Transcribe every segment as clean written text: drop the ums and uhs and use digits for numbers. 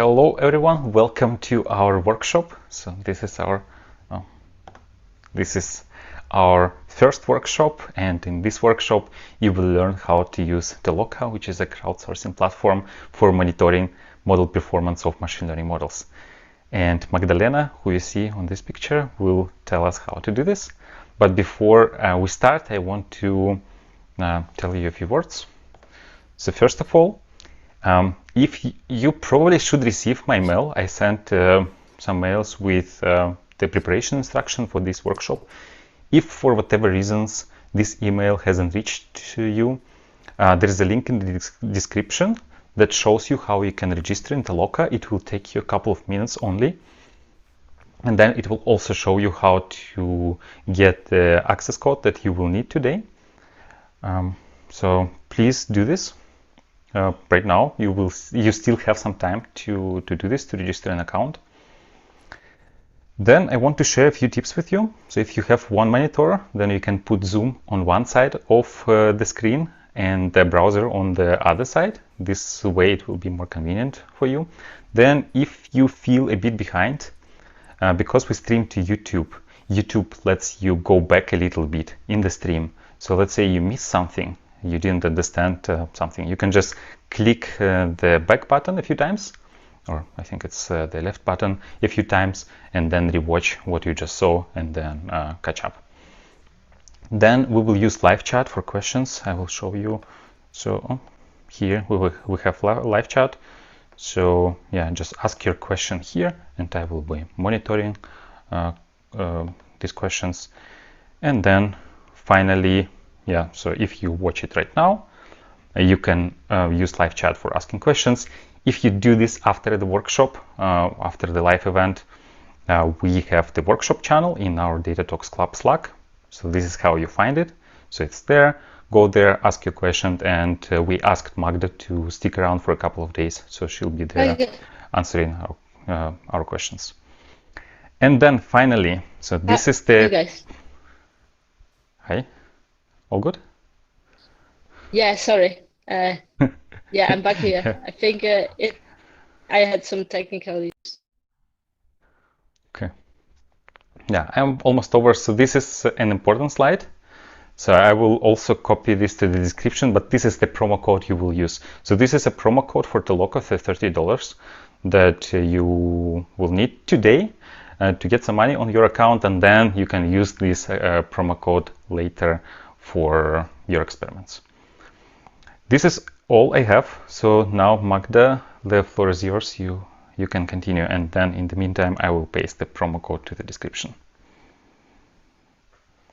hello everyone, welcome to our workshop. So this is our first workshop, and in this workshop you will learn how to use Toloka, which is a crowdsourcing platform for monitoring model performance of machine learning models. And Magdalena, who you see on this picture, will tell us how to do this. But before we start, I want to tell you a few words. So first of all, if you probably should receive my mail. I sent some mails with the preparation instruction for this workshop. If for whatever reasons this email hasn't reached to you, there is a link in the description that shows you how you can register in Toloka. It will take you a couple of minutes only. And then it will also show you how to get the access code that you will need today. So please do this. Right now, you still have some time to do this, to register an account. Then I want to share a few tips with you. So if you have one monitor, then you can put Zoom on one side of the screen and the browser on the other side. This way it will be more convenient for you. Then if you feel a bit behind, because we stream to YouTube, YouTube lets you go back a little bit in the stream. So let's say you miss something, you didn't understand something, you can just click the back button a few times, or I think it's the left button a few times, and then rewatch what you just saw and then catch up. Then we will use live chat for questions. I will show you. So here we have live chat. So yeah, just ask your question here and I will be monitoring these questions. And then finally, yeah, so if you watch it right now, you can use live chat for asking questions. If you do this after the workshop, after the live event, we have the workshop channel in our Data Talks Club Slack. So this is how you find it. So it's there. Go there, ask your question, and we asked Magda to stick around for a couple of days, so she'll be there answering our questions. And then finally, so this is the... Hey guys. Hi, all good? Yeah, sorry. Yeah, I'm back here. Yeah. I think I had some technical issues. Okay. Yeah, I'm almost over. So this is an important slide. So I will also copy this to the description, but this is the promo code you will use. So this is a promo code for Toloka for $30 that you will need today to get some money on your account, and then you can use this promo code later for your experiments. This is all I have. So now, Magda, the floor is yours. You can continue, and then in the meantime, I will paste the promo code to the description.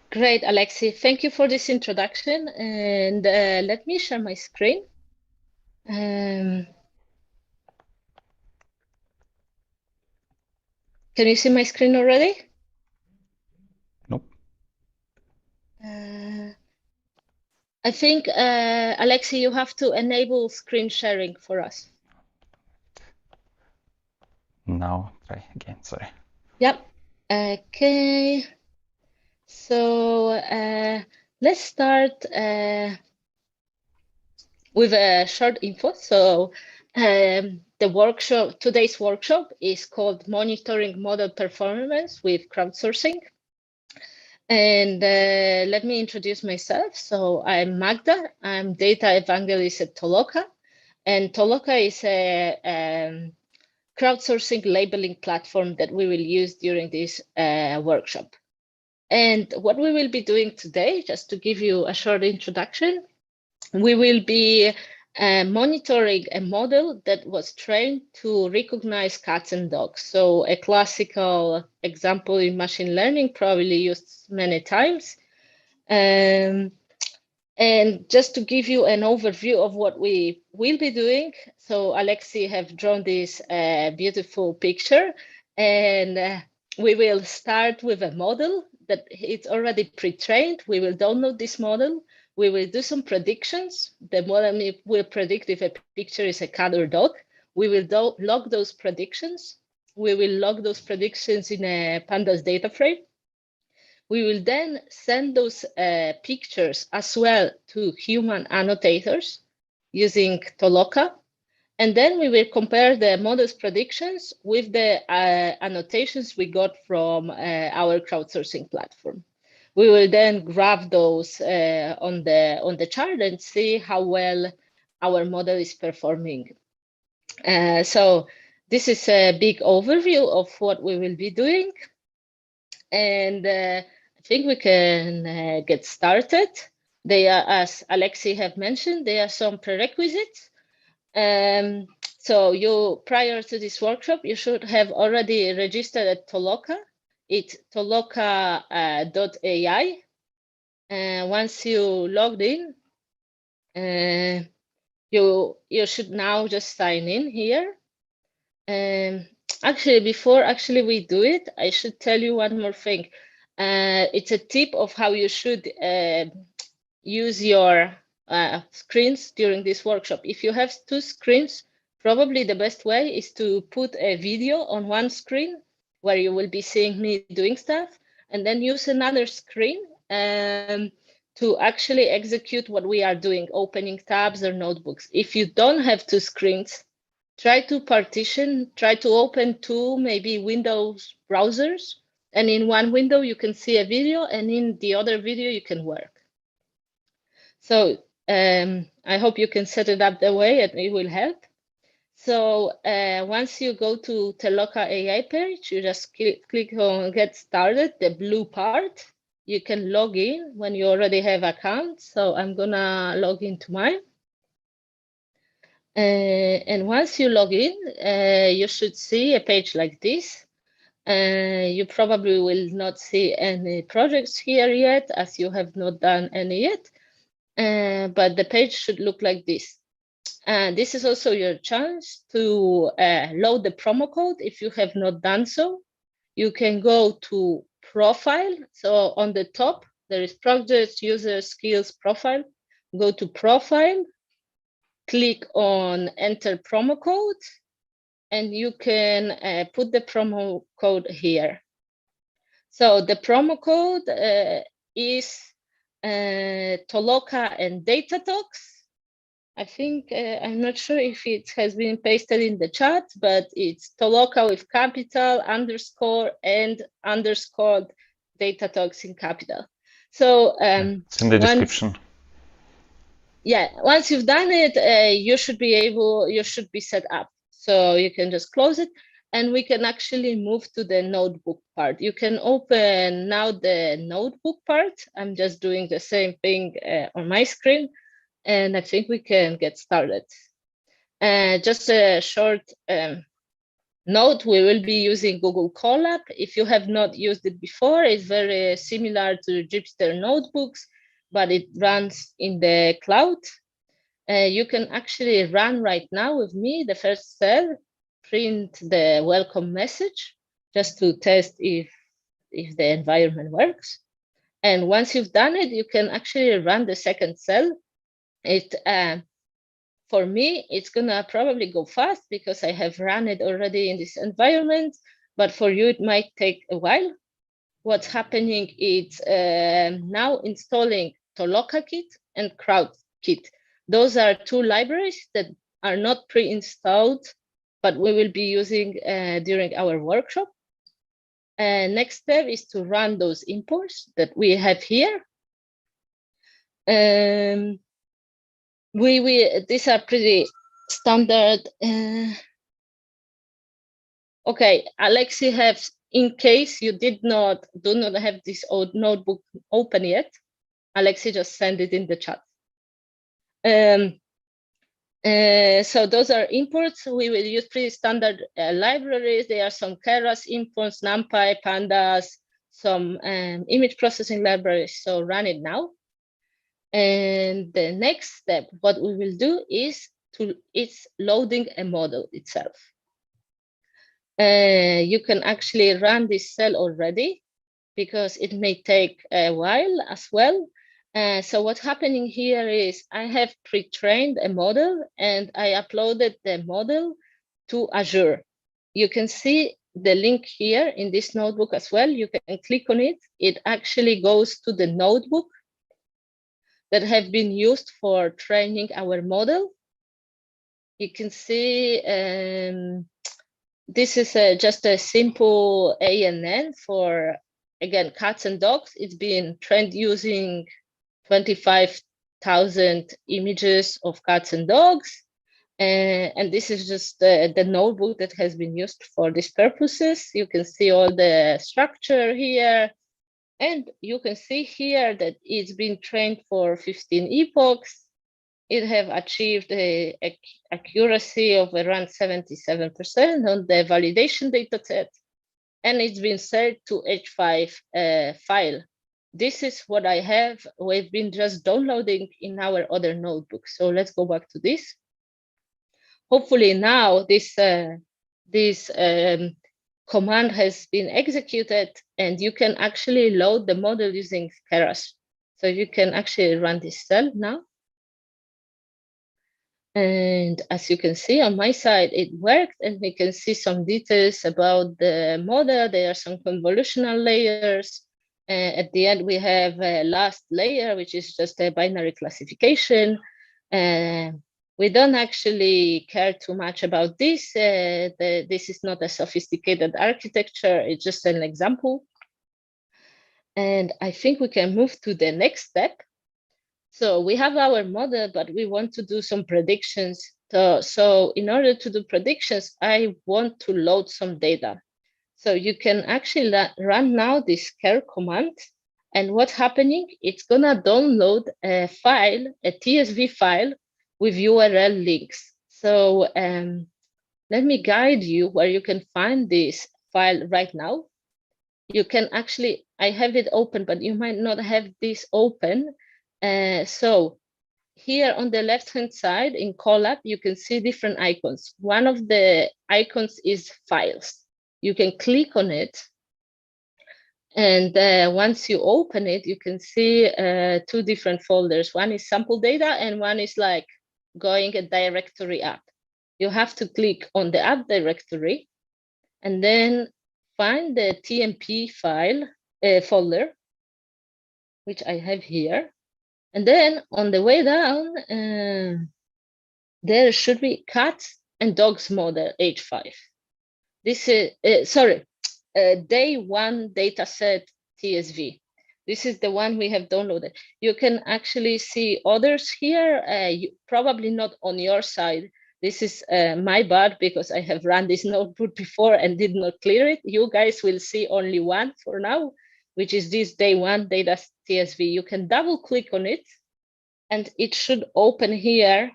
Great, Alexei. Thank you for this introduction. And let me share my screen. Can you see my screen already? Nope. I think, Alexei, you have to enable screen sharing for us. Now try again, sorry. Yep. Okay. So let's start with a short info. So today's workshop is called Monitoring Model Performance with Crowdsourcing. And let me introduce myself. So I'm Magda. I'm data evangelist at Toloka. And Toloka is a crowdsourcing labeling platform that we will use during this workshop. And what we will be doing today, just to give you a short introduction, we will be monitoring a model that was trained to recognize cats and dogs. So a classical example in machine learning, probably used many times. And just to give you an overview of what we will be doing, so Alexei have drawn this beautiful picture, and we will start with a model that it's already pre-trained. We will download this model. We will do some predictions. The model will predict if a picture is a cat or dog. We will log those predictions. We will log those predictions in a pandas data frame. We will then send those pictures as well to human annotators using Toloka. And then we will compare the model's predictions with the annotations we got from our crowdsourcing platform. We will then graph those on the chart and see how well our model is performing. So this is a big overview of what we will be doing. And I think we can get started. They are, as Alexi have mentioned, there are some prerequisites. So you, prior to this workshop, you should have already registered at Toloka. It's toloka.ai. Once you logged in, you should now just sign in here. Actually, before we do it, I should tell you one more thing. It's a tip of how you should use your screens during this workshop. If you have two screens, probably the best way is to put a video on one screen where you will be seeing me doing stuff, and then use another screen to actually execute what we are doing, opening tabs or notebooks. If you don't have two screens, try to partition, try to open two, maybe Windows browsers, and in one window you can see a video, and in the other video you can work. So I hope you can set it up that way, and it will help. So once you go to Toloka AI page, you just click on Get Started, the blue part. You can log in when you already have account. So I'm gonna log into mine. And once you log in, you should see a page like this. You probably will not see any projects here yet, as you have not done any yet. But the page should look like this. This is also your chance to load the promo code if you have not done so. You can go to Profile. So on the top, there is Project User Skills Profile. Go to Profile, click on Enter Promo Code, and you can put the promo code here. So the promo code is Toloka and Datatalks. I think, I'm not sure if it has been pasted in the chat, but it's Toloka with capital, underscore, and underscored Datatalks in capital. So it's in the description. Yeah, once you've done it, you should be set up. So you can just close it, and we can actually move to the notebook part. You can open now the notebook part. I'm just doing the same thing on my screen, and I think we can get started. Just a short note, we will be using Google Colab. If you have not used it before, it's very similar to Jupyter Notebooks, but it runs in the cloud. You can actually run right now with me the first cell, print the welcome message, just to test if the environment works. And once you've done it, you can actually run the second cell. For me, it's gonna probably go fast because I have run it already in this environment, but for you, it might take a while. What's happening is now installing TolokaKit and CrowdKit. Those are two libraries that are not pre-installed, but we will be using during our workshop. Next step is to run those imports that we have here. These are pretty standard. Okay, Alexi has, in case you do not have this old notebook open yet, Alexi just send it in the chat. So those are imports. We will use pretty standard libraries. There are some Keras imports, NumPy, Pandas, some image processing libraries. So run it now. And the next step, what we will do is it's loading a model itself. You can actually run this cell already because it may take a while as well. So what's happening here is I have pre-trained a model and I uploaded the model to Azure. You can see the link here in this notebook as well. You can click on it. It actually goes to the notebook that have been used for training our model. you can see this is just a simple ANN for, again, cats and dogs. It's been trained using 25,000 images of cats and dogs. And this is just the notebook that has been used for these purposes. You can see all the structure here. And you can see here that it's been trained for 15 epochs. It have achieved a accuracy of around 77% on the validation data set. And it's been set to H5 file. This is what I have. We've been just downloading in our other notebook. So let's go back to this. Hopefully now this command has been executed and you can actually load the model using Keras. So you can actually run this cell now. And as you can see on my side, it worked, and we can see some details about the model. There are some convolutional layers. At the end, we have a last layer, which is just a binary classification. We don't actually care too much about this. This is not a sophisticated architecture. It's just an example. And I think we can move to the next step. So we have our model, but we want to do some predictions. So in order to do predictions, I want to load some data. So you can actually run now this care command. And what's happening, it's gonna download a file, a TSV file with URL links. So let me guide you where you can find this file right now. You can actually, I have it open, but you might not have this open. So here on the left-hand side in Colab, you can see different icons. One of the icons is files. You can click on it. And once you open it, you can see two different folders. One is sample data and one is like going a directory up. You have to click on the app directory and then find the TMP file folder, which I have here. And then on the way down, there should be cats and dogs model H5. This is, day one dataset TSV. This is the one we have downloaded. You can actually see others here, probably not on your side. This is my bad because I have run this notebook before and did not clear it. You guys will see only one for now, which is this day one data TSV. You can double click on it and it should open here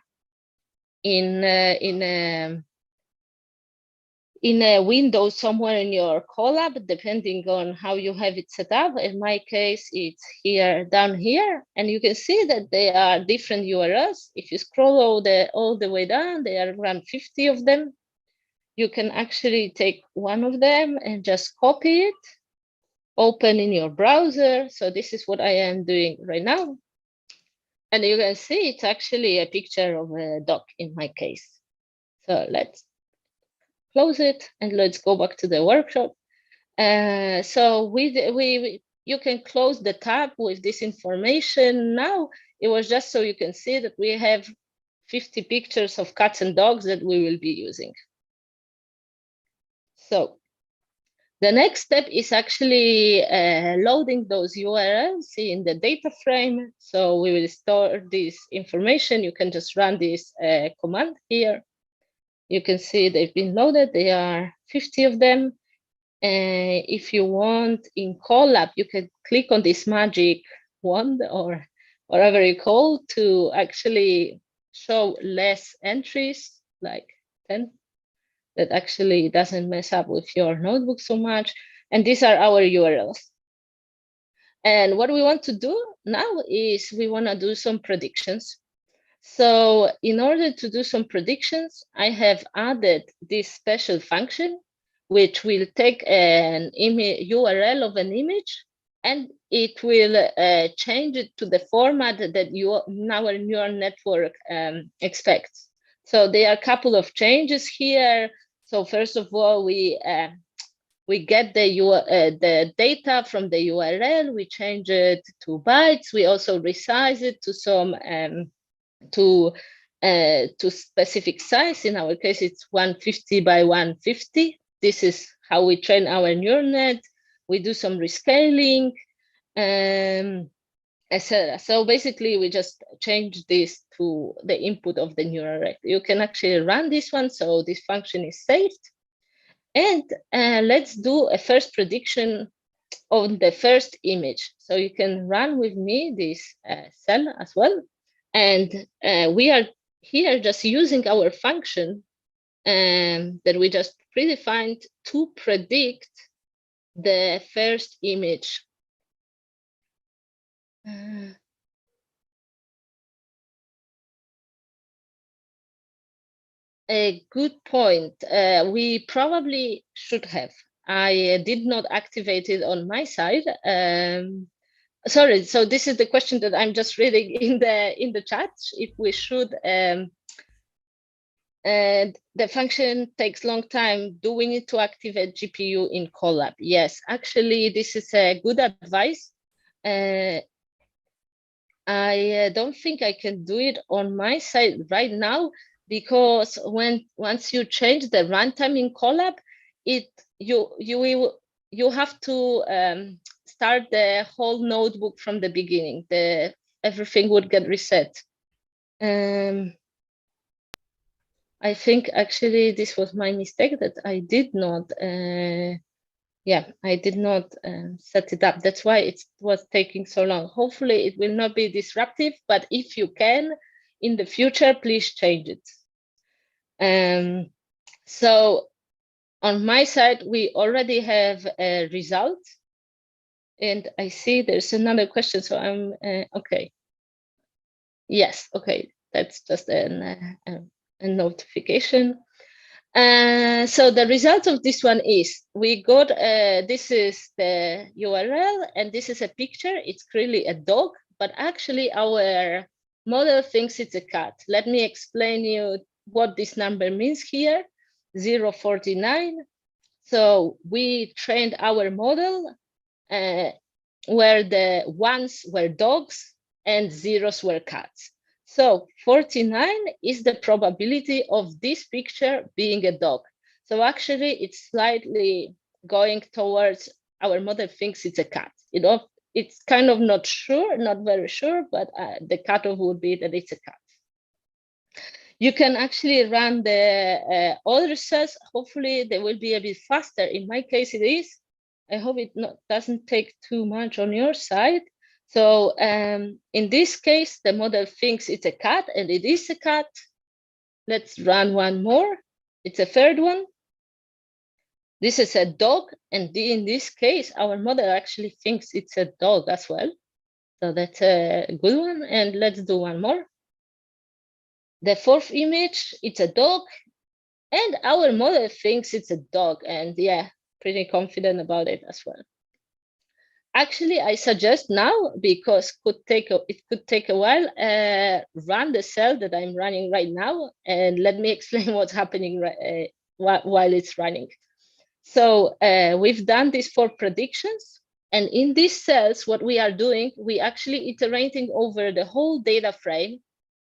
in a window somewhere in your Colab, depending on how you have it set up. In my case, it's here, down here, and you can see that there are different URLs. If you scroll all the way down, there are around 50 of them. You can actually take one of them and just copy it, open in your browser. So this is what I am doing right now. And you can see it's actually a picture of a dog in my case. So let's close it and let's go back to the workshop. So you can close the tab with this information. Now it was just so you can see that we have 50 pictures of cats and dogs that we will be using. So the next step is actually loading those URLs in the data frame. So we will store this information. You can just run this command here. You can see they've been loaded. There are 50 of them. If you want in Colab, you can click on this magic wand or whatever you call to actually show less entries, like 10. That actually doesn't mess up with your notebook so much. And these are our URLs. And what we want to do now is we want to do some predictions. So in order to do some predictions, I have added this special function, which will take an URL of an image, and it will change it to the format that our neural network expects. So there are a couple of changes here. So first of all, we get the data from the URL. We change it to bytes. We also resize it to some to to specific size. In our case, it's 150 by 150. This is how we train our neural net. We do some rescaling, etc. So basically, we just change this to the input of the neural net. You can actually run this one, so this function is saved. And let's do a first prediction on the first image. So you can run with me this cell as well. And we are here just using our function that we just predefined to predict the first image. A good point. We probably should have. I did not activate it on my side. Sorry, so this is the question that I'm just reading in the chat. If we should, and the function takes long time. Do we need to activate GPU in Colab? Yes, actually, this is a good advice. I don't think I can do it on my side right now, because once you change the runtime in Colab, you have to start the whole notebook from the beginning. Everything would get reset. I think actually this was my mistake that I did not. I did not set it up. That's why it was taking so long. Hopefully it will not be disruptive, but if you can in the future, please change it. So on my side, we already have a result. And I see there's another question, so I'm okay. Yes, okay, that's just a notification. So the result of this one is we got, this is the URL and this is a picture. It's clearly a dog, but actually our model thinks it's a cat. Let me explain you what this number means here, 049. So we trained our model where the ones were dogs and zeros were cats. So 49 is the probability of this picture being a dog. So actually it's slightly going towards our model thinks it's a cat. It's kind of not sure, not very sure, but the cutoff would be that it's a cat. You can actually run the other cells. Hopefully they will be a bit faster. In my case, it is. I hope it doesn't take too much on your side. So in this case, the model thinks it's a cat, and it is a cat. Let's run one more. It's a third one. This is a dog, and in this case, our model actually thinks it's a dog as well. So that's a good one. And let's do one more. The fourth image, it's a dog, and our model thinks it's a dog, and yeah, pretty confident about it as well. Actually, I suggest now, because it could take a while, run the cell that I'm running right now, and let me explain what's happening while it's running. So we've done these 4 predictions, and in these cells, what we are doing, we actually iterating over the whole data frame,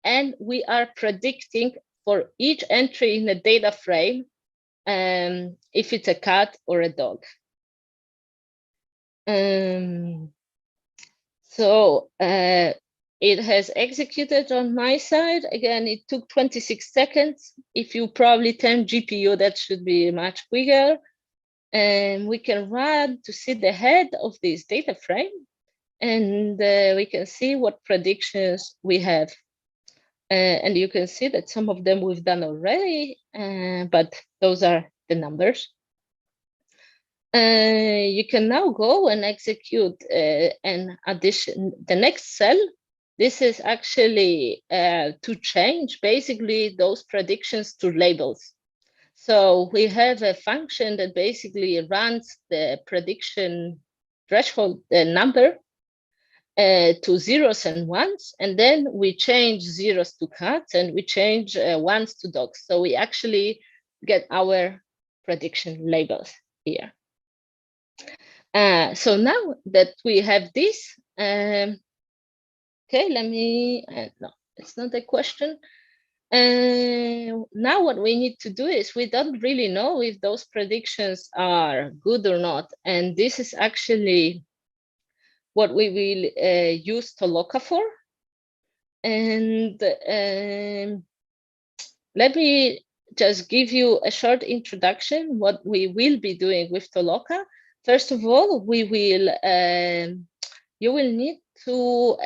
and we are predicting for each entry in the data frame if it's a cat or a dog. So it has executed on my side. Again, it took 26 seconds. If you probably turn GPU, that should be much quicker. And we can run to see the head of this data frame, and we can see what predictions we have. And you can see that some of them we've done already, but those are the numbers. You can now go and execute an addition. The next cell, this is actually to change basically those predictions to labels. So we have a function that basically runs the prediction threshold number to zeros and ones, and then we change zeros to cats and we change ones to dogs. So we actually get our prediction labels here. So now that we have this, okay, let me, no, it's not a question. And now what we need to do is we don't really know if those predictions are good or not. And this is actually what we will use Toloka for. And let me just give you a short introduction what we will be doing with Toloka. First of all, we will you will need to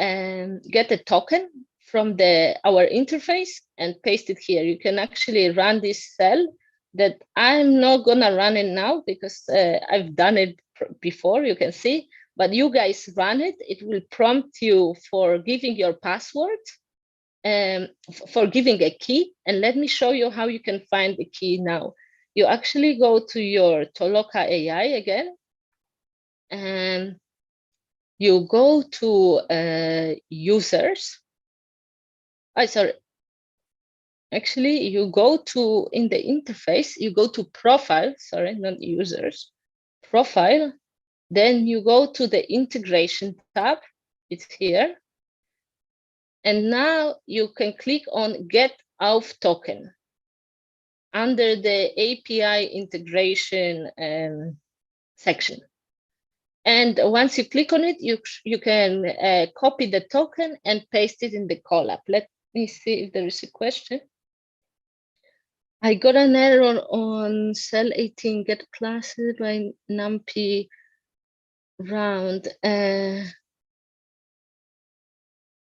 get a token from our interface and paste it here. You can actually run this cell that I'm not gonna run it now because I've done it before, you can see, but you guys run it. It will prompt you for giving your password, for giving a key. And let me show you how you can find the key now. You actually go to your Toloka AI again, and you go to users. Sorry. Actually, you go to, in the interface, you go to profile, sorry, not users, profile. Then you go to the integration tab, it's here. And now you can click on Get Auf Token under the API integration section. And once you click on it, you can copy the token and paste it in the collab. Let me see if there is a question. I got an error on cell 18, get classes by numpy round.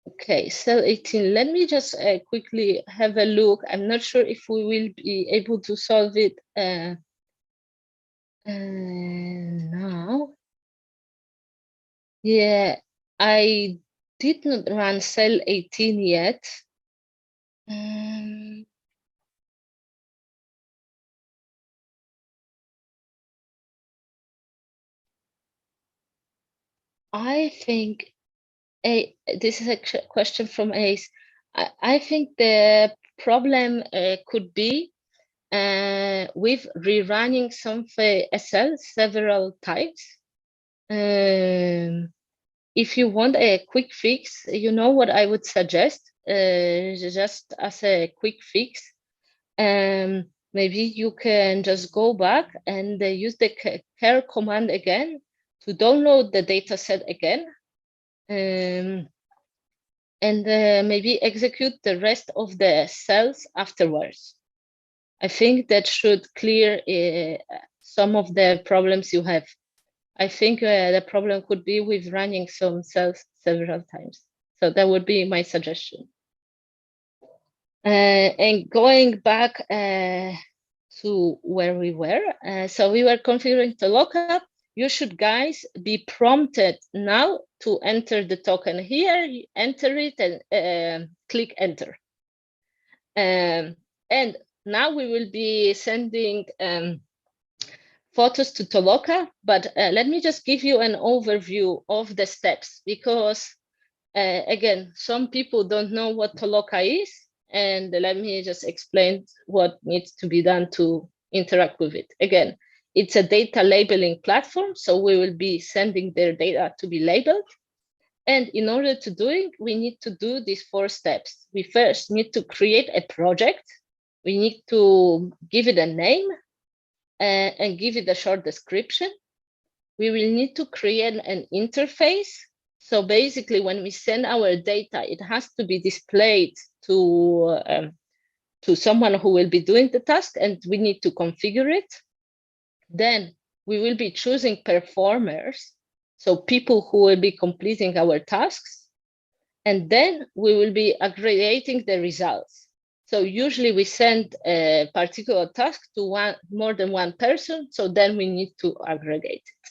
Okay, cell 18. Let me just quickly have a look. I'm not sure if we will be able to solve it now. Yeah, I did not run cell 18 yet. I think this is a question from Ace. I think the problem could be with rerunning some SL several times. If you want a quick fix, you know what I would suggest, just as a quick fix. Maybe you can just go back and use the care command again to download the data set again. And maybe execute the rest of the cells afterwards. I think that should clear some of the problems you have. I think the problem could be with running some cells several times. So that would be my suggestion. And going back to where we were, so we were configuring the lookup. You should, guys, be prompted now to enter the token here. You enter it and click enter. And now we will be sending photos to Toloka, but let me just give you an overview of the steps, because again, some people don't know what Toloka is, and let me just explain what needs to be done to interact with it. Again, it's a data labeling platform, so we will be sending their data to be labeled. And in order to do it, we need to do these 4 steps. We first need to create a project. We need to give it a name and give it a short description. We will need to create an interface. So basically, when we send our data, it has to be displayed to someone who will be doing the task, and we need to configure it. Then we will be choosing performers, so people who will be completing our tasks. And then we will be aggregating the results. So usually we send a particular task to more than one person, so then we need to aggregate it.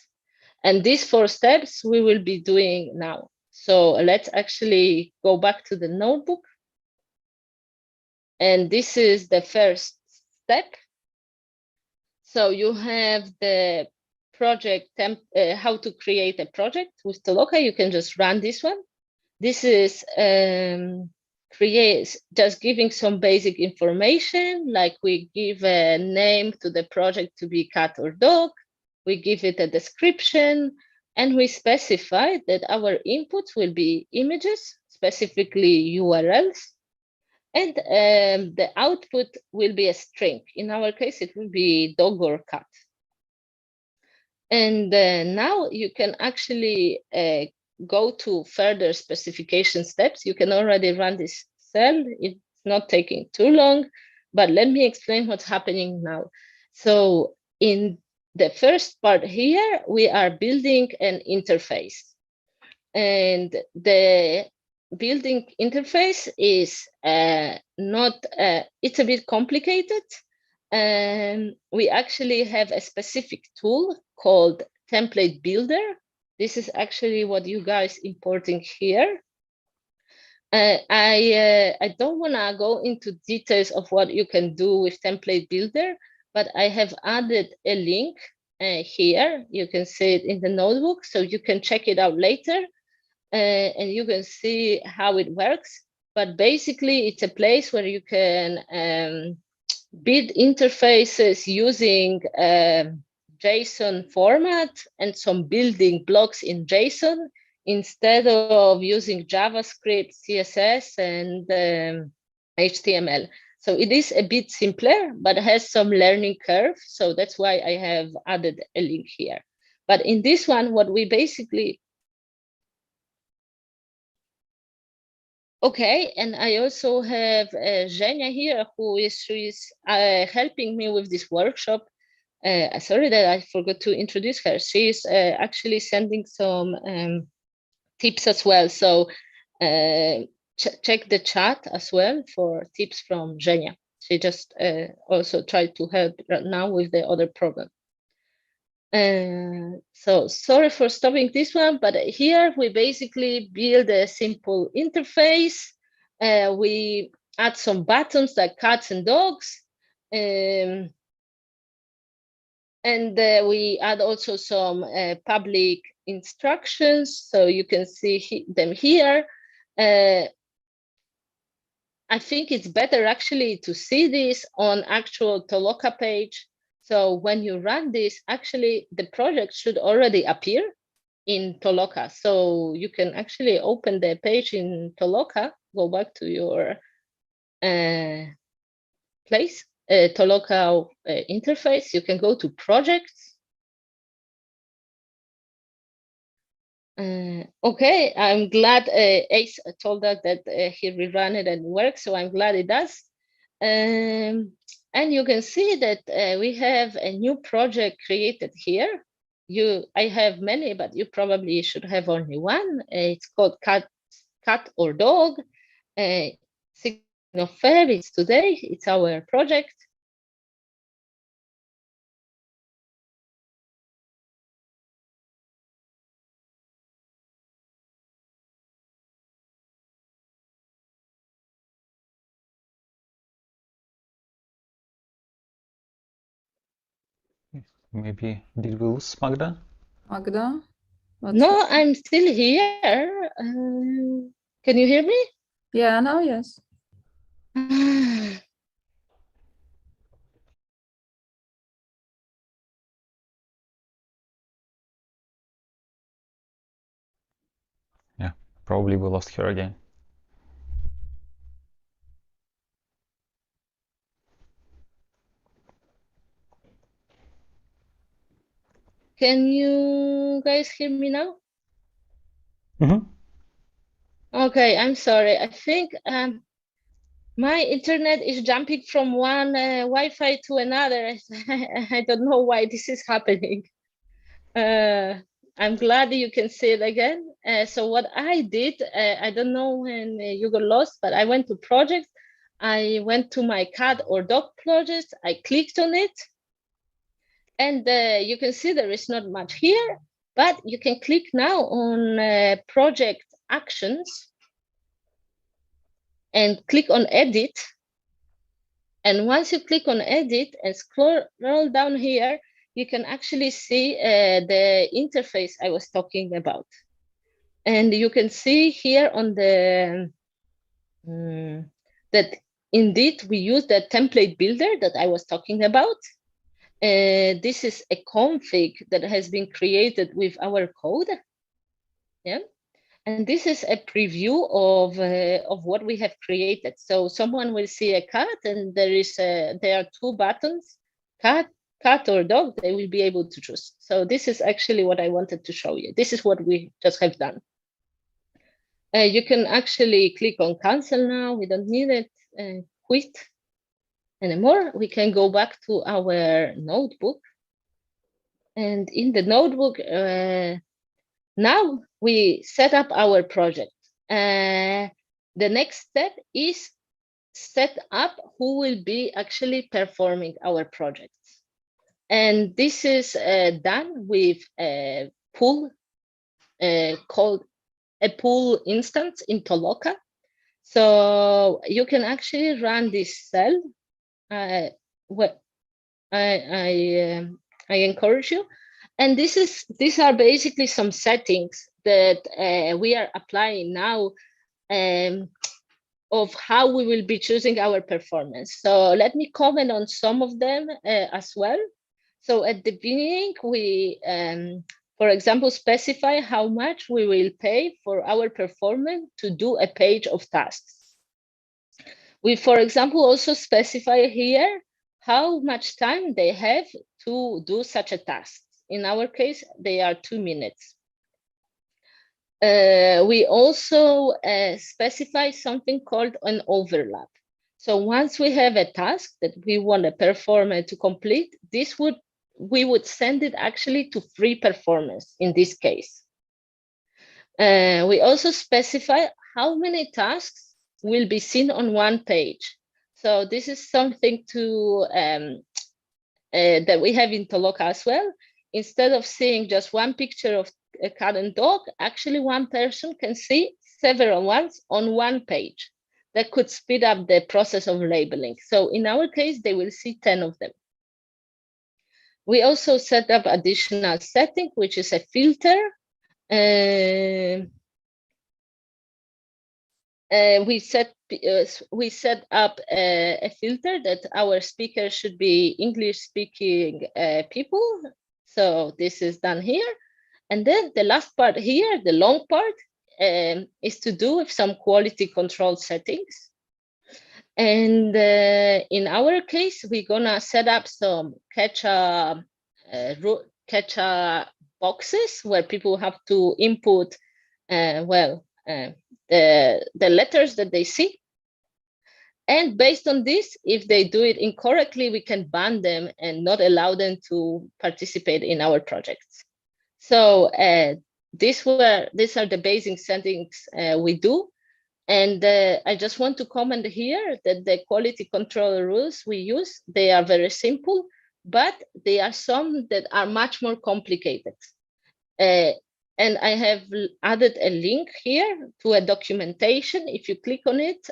And these 4 steps we will be doing now. So let's actually go back to the notebook. And this is the first step. So you have the project, how to create a project with Toloka. You can just run this one. This is just giving some basic information, like we give a name to the project to be cat or dog. We give it a description, and we specify that our inputs will be images, specifically URLs. And the output will be a string. In our case, it will be dog or cat. And now you can actually go to further specification steps. You can already run this cell. It's not taking too long, but let me explain what's happening now. So in the first part here, we are building an interface. And the building interface is it's a bit complicated. We actually have a specific tool called template builder. This is actually what you guys importing here. I don't want to go into details of what you can do with template builder, but I have added a link here. You can see it in the notebook, so you can check it out later. And you can see how it works. But basically, it's a place where you can build interfaces using JSON format and some building blocks in JSON instead of using JavaScript, CSS, and HTML. So it is a bit simpler, but has some learning curve. So that's why I have added a link here. But in this one, what we basically Okay, and I also have Zhenya here, who is helping me with this workshop. Sorry that I forgot to introduce her. She's actually sending some tips as well. So check the chat as well for tips from Zhenya. She just also tried to help right now with the other problem. So sorry for stopping this one, but here we basically build a simple interface. We add some buttons like cats and dogs. And we add also some public instructions, so you can see them here. I think it's better actually to see this on actual Toloka page. So when you run this, actually the project should already appear in Toloka. So you can actually open the page in Toloka, go back to your place, Toloka interface. You can go to projects. Okay, I'm glad Ace told us that he rerun it and works, so I'm glad it does. And you can see that we have a new project created here. I have many, but you probably should have only one. It's called cat or dog. 6th of February, it's today. It's our project. Maybe did we lose Magda? Magda? No, I'm still here. Can you hear me? Yeah, now yes. Yeah, probably we lost her again. Can you guys hear me now? Mm-hmm. Okay, I'm sorry. I think my internet is jumping from one Wi-Fi to another. I don't know why this is happening. I'm glad you can see it again. So what I did, I don't know when you got lost, but I went to project. I went to my cat or dog project. I clicked on it. And you can see there is not much here, but you can click now on project actions and click on edit. And once you click on edit and scroll down here, you can actually see the interface I was talking about. And you can see here on the, that indeed we use the template builder that I was talking about. This is a config that has been created with our code. Yeah. And this is a preview of what we have created. So someone will see a cat, and there are two buttons, cat or dog. They will be able to choose. So this is actually what I wanted to show you. This is what we just have done. You can actually click on cancel now. We don't need it. Quit anymore. We can go back to our notebook. And in the notebook, now we set up our project. The next step is set up who will be actually performing our projects. And this is done with a pool called a pool instance in Toloka. So you can actually run this cell. I encourage you. And these are basically some settings that we are applying now of how we will be choosing our performance. So let me comment on some of them as well. So at the beginning, we, for example, specify how much we will pay for our performance to do a page of tasks. We, for example, also specify here how much time they have to do such a task. In our case, they are 2 minutes. We also specify something called an overlap. So once we have a task that we want a performer to complete, we would send it actually to free performance in this case. We also specify how many tasks will be seen on one page. So this is something to that we have in Toloka as well. Instead of seeing just one picture of a cat and dog, actually one person can see several ones on one page. That could speed up the process of labeling. So in our case, they will see 10 of them. We also set up additional setting, which is a filter. We set up a filter that our speakers should be English-speaking people. So this is done here. And then the last part here, the long part, is to do with some quality control settings. And in our case, we're gonna set up some catch-up boxes where people have to input, the letters that they see. And based on this, if they do it incorrectly, we can ban them and not allow them to participate in our projects. So these are the basic settings we do. And I just want to comment here that the quality control rules we use, they are very simple, but there are some that are much more complicated. And I have added a link here to a documentation. If you click on it,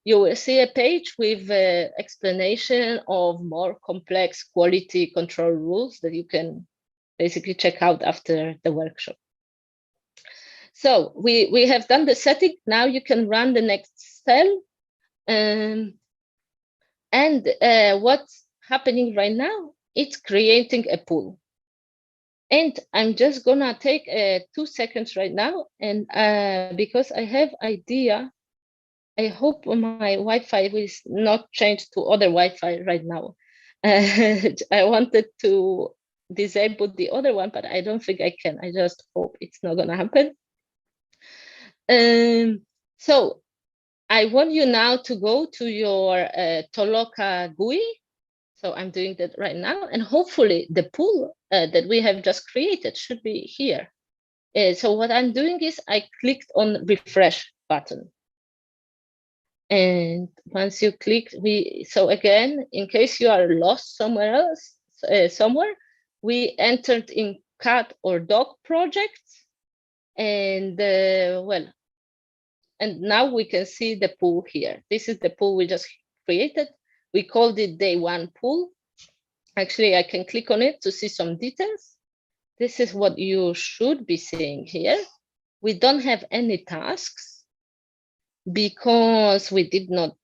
you will see a page with explanation of more complex quality control rules that you can basically check out after the workshop. So we have done the setting. Now you can run the next cell. And what's happening right now, it's creating a pool. And I'm just gonna take 2 seconds right now. And because I have idea, I hope my Wi-Fi will not change to other Wi-Fi right now. I wanted to disable the other one, but I don't think I can. I just hope it's not gonna happen. So I want you now to go to your Toloka GUI. So I'm doing that right now, and hopefully the pool that we have just created should be here. So what I'm doing is I clicked on refresh button. And once you click, so again, in case you are lost somewhere else, we entered in cat or dog projects, and and now we can see the pool here. This is the pool we just created. We called it day 1 pool. Actually, I can click on it to see some details. This is what you should be seeing here. We don't have any tasks because we did not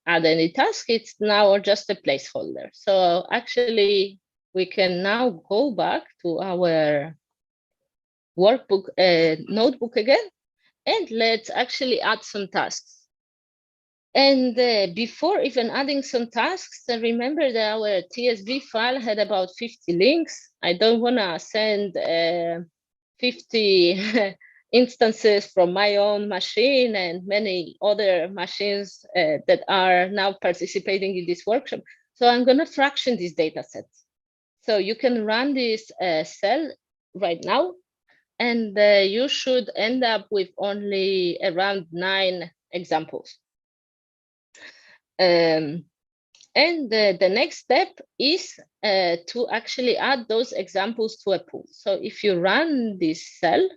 add any task. It's now just a placeholder. So actually, we can now go back to our workbook notebook again. And let's actually add some tasks. And before even adding some tasks, remember that our TSV file had about 50 links. I don't want to send 50 instances from my own machine and many other machines that are now participating in this workshop. So I'm going to fraction these data sets. So you can run this cell right now, and you should end up with only around 9 examples. And the next step is to actually add those examples to a pool. So if you run this cell,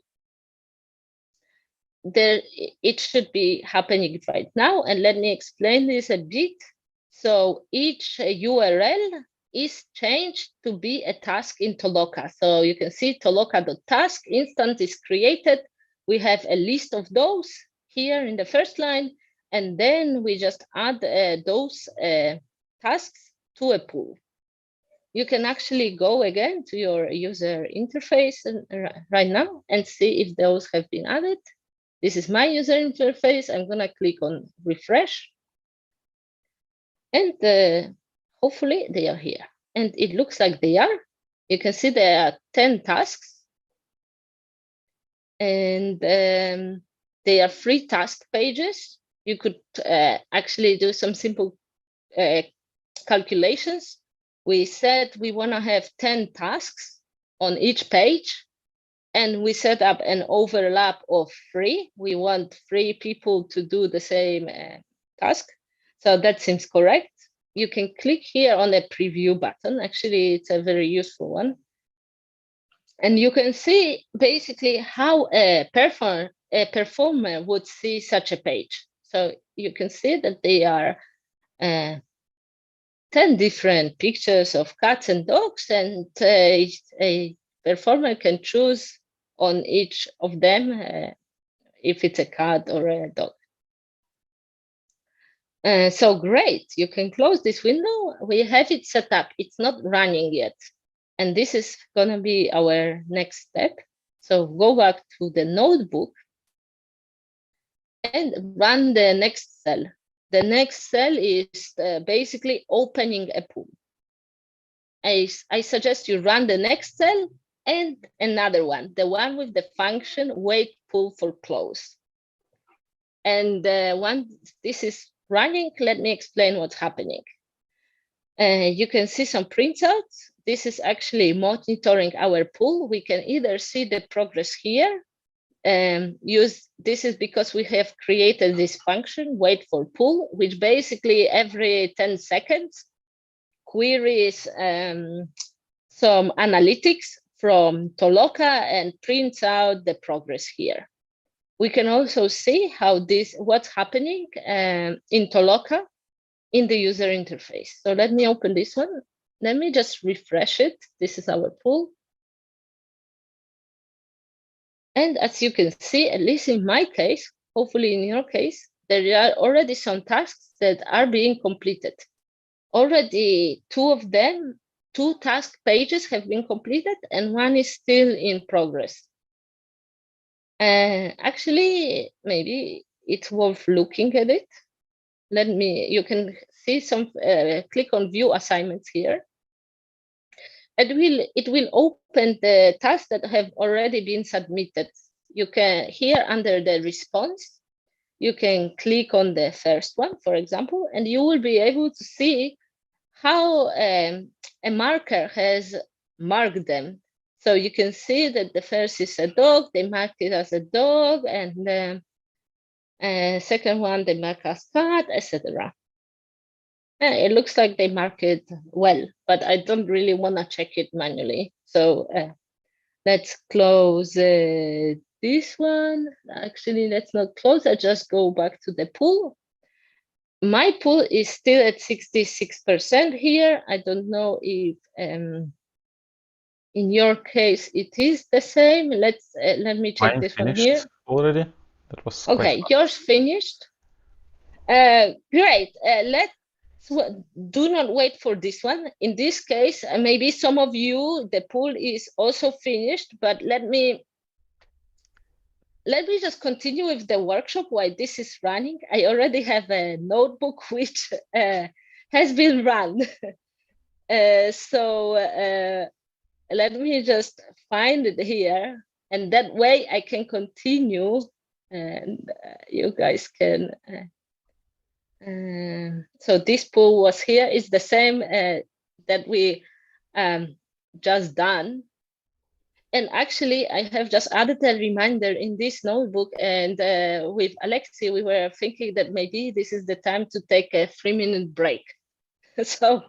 it should be happening right now. And let me explain this a bit. So each URL is changed to be a task in Toloka. So you can see toloka.task instance is created. We have a list of those here in the first line. And then we just add those tasks to a pool. You can actually go again to your user interface right now and see if those have been added. This is my user interface. I'm going to click on refresh. And hopefully they are here. And it looks like they are. You can see there are 10 tasks. And they are free task pages. You could actually do some simple calculations. We said we want to have 10 tasks on each page, and we set up an overlap of 3. We want 3 people to do the same task. So that seems correct. You can click here on the preview button. Actually, it's a very useful one. And you can see basically how a performer would see such a page. So you can see that they are 10 different pictures of cats and dogs, and a performer can choose on each of them if it's a cat or a dog. So great, you can close this window. We have it set up. It's not running yet. And this is going to be our next step. So go back to the notebook and run the next cell. The next cell is basically opening a pool. I suggest you run the next cell and another one, the one with the function wait pool for close. And once this is running, let me explain what's happening. You can see some printouts. This is actually monitoring our pool. We can either see the progress here. This is because we have created this function, wait for pool, which basically every 10 seconds queries some analytics from Toloka and prints out the progress here. We can also see how what's happening in Toloka in the user interface. So let me open this one. Let me just refresh it. This is our pool. And as you can see, at least in my case, hopefully in your case, there are already some tasks that are being completed. Already 2 of them, 2 task pages have been completed and 1 is still in progress. Actually, maybe it's worth looking at it. You can see some, click on view assignments here. It will open the tasks that have already been submitted. You can, here under the response, you can click on the first one, for example, and you will be able to see how a marker has marked them. So you can see that the first is a dog, they marked it as a dog, and the second one they mark as cat, etc. It looks like they mark it well, but I don't really want to check it manually. So let's close this one. Actually, let's not close. I just go back to the pool. My pool is still at 66% here. I don't know if in your case it is the same. Let me check this one here. Already. That was okay. Yours finished. Great. Do not wait for this one. In this case, maybe some of you, the pool is also finished, but let me let me just continue with the workshop while this is running. I already have a notebook which has been run. So let me just find it here, and that way I can continue, and you guys can. So this pool was here. It's the same that we just done. And actually, I have just added a reminder in this notebook. And with Alexi, we were thinking that maybe this is the time to take a 3-minute break. So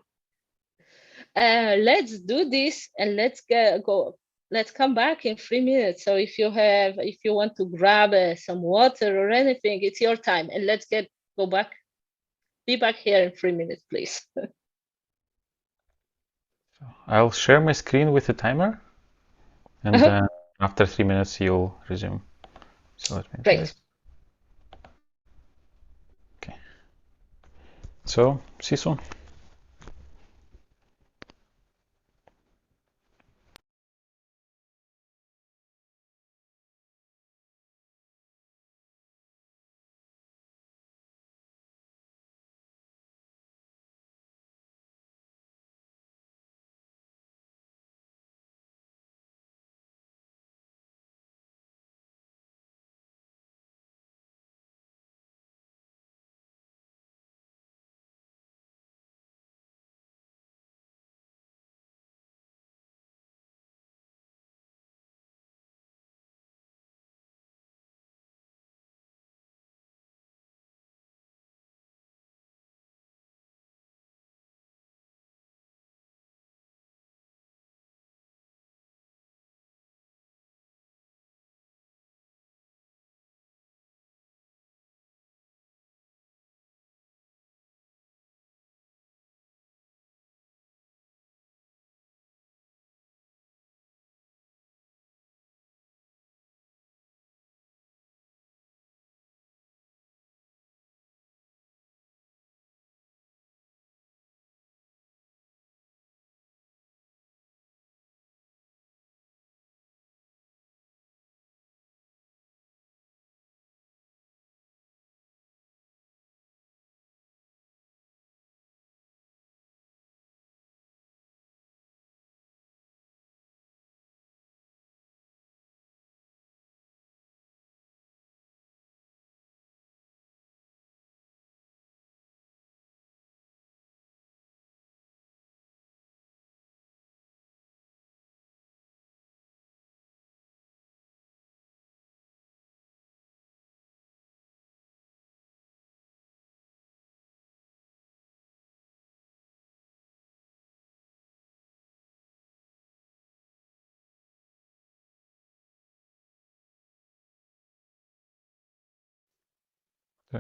let's do this, and let's go. Let's come back in 3 minutes. So if you want to grab some water or anything, it's your time. And let's go back. Be back here in 3 minutes, please. I'll share my screen with the timer, and then after 3 minutes you'll resume. So let me do this. Okay. So see you soon.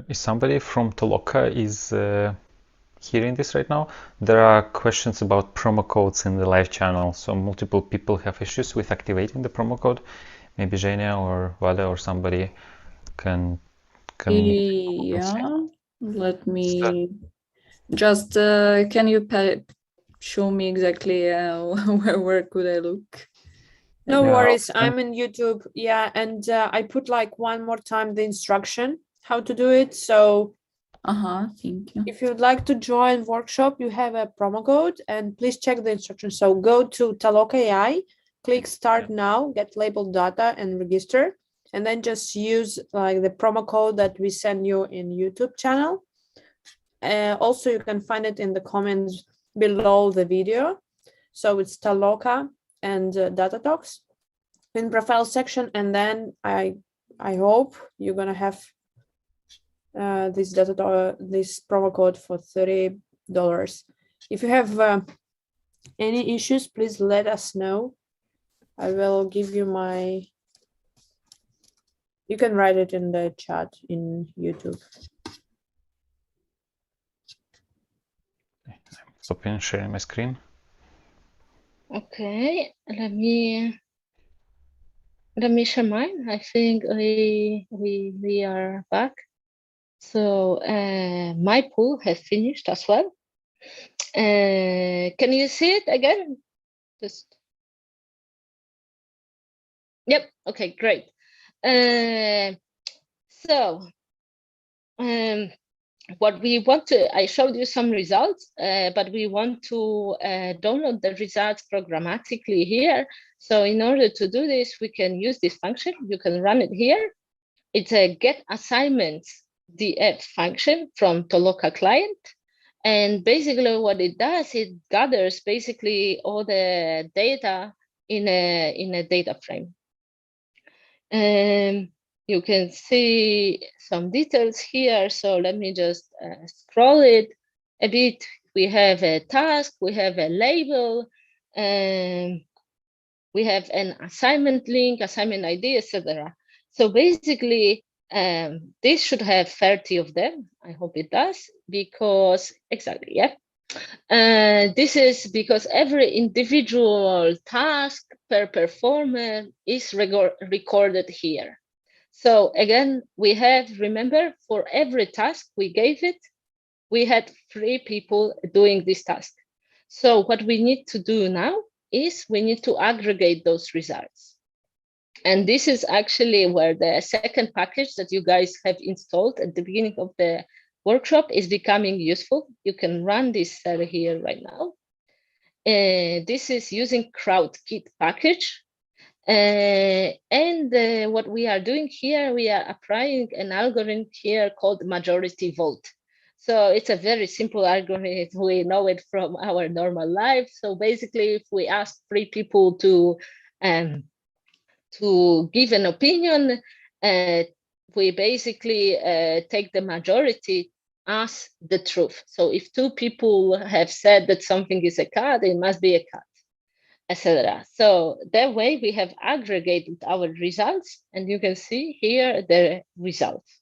Is somebody from Toloka is hearing this right now? There are questions about promo codes in the live channel. So multiple people have issues with activating the promo code. Maybe Zhenya or Vale or somebody can Yeah, let me just, can you show me exactly where could I look? No worries, I'm in YouTube. Yeah, and I put like one more time the instruction how to do it. So thank you. if you'd like to join workshop, you have a promo code, and please check the instructions. So go to Taloka AI, click start now, get labeled data and register, and then just use like the promo code that we send you in YouTube channel. Also, you can find it in the comments below the video. So it's Taloka and data talks in profile section, and then I hope you're gonna have this promo code for $30. If you have any issues, please let us know. I will give you you can write it in the chat in YouTube. Stopping sharing my screen. Okay, let me share mine. I think we are back. So my pool has finished as well. Can you see it again? Just yep. Okay, great. What we want to, I showed you some results, but we want to download the results programmatically here. So in order to do this, we can use this function. You can run it here. It's a get assignments df function from Toloka client. And basically what it does, it gathers basically all the data in a data frame. You can see some details here. So let me just scroll it a bit. We have a task, we have a label, we have an assignment link, assignment ID, etc. So basically, this should have 30 of them. I hope it does, because exactly, yeah. This is because every individual task per performer is recorded here. So again, we have, remember, for every task we gave it, we had 3 people doing this task. So what we need to do now is we need to aggregate those results. And this is actually where the second package that you guys have installed at the beginning of the workshop is becoming useful. You can run this cell here right now. This is using CrowdKit package. What we are doing here, we are applying an algorithm here called majority vote. So it's a very simple algorithm. We know it from our normal life. So basically, if we ask 3 people to give an opinion, we basically take the majority as the truth. So if 2 people have said that something is a cat, it must be a cat, etc. So that way we have aggregated our results, and you can see here the results.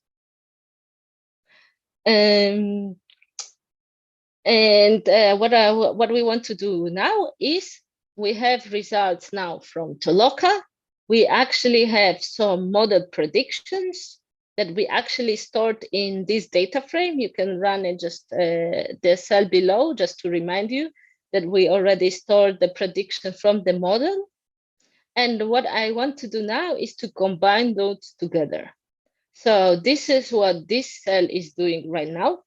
What we want to do now is we have results now from Toloka. We actually have some model predictions that we actually stored in this data frame. You can run it just the cell below, just to remind you that we already stored the prediction from the model. And what I want to do now is to combine those together. So this is what this cell is doing right now.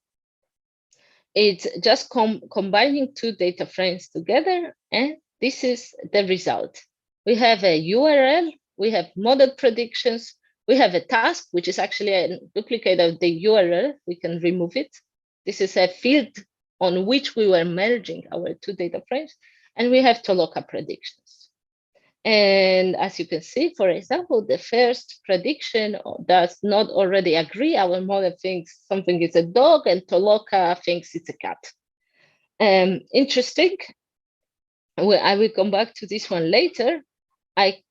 It's just combining 2 data frames together, and this is the result. We have a URL, we have model predictions, we have a task, which is actually a duplicate of the URL. We can remove it. This is a field on which we were merging our 2 data frames, and we have Toloka predictions. And as you can see, for example, the first prediction does not already agree. Our model thinks something is a dog, and Toloka thinks it's a cat. Interesting. I will come back to this one later. I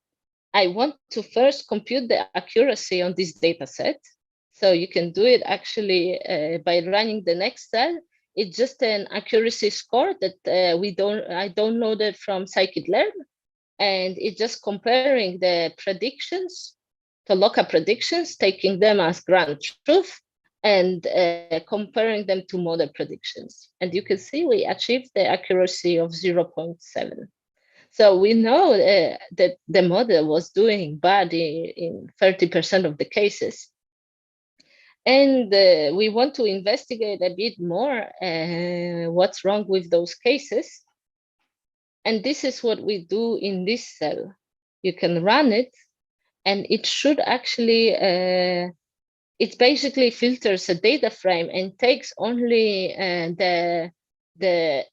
want to first compute the accuracy on this data set. So you can do it actually by running the next cell. It's just an accuracy score that I downloaded from scikit-learn. And it's just comparing the predictions, Toloka predictions, taking them as ground truth, and comparing them to model predictions. And you can see we achieved the accuracy of 0.7. So we know that the model was doing bad in 30% of the cases. And we want to investigate a bit more what's wrong with those cases. And this is what we do in this cell. You can run it, and it should actually, it basically filters a data frame and takes only the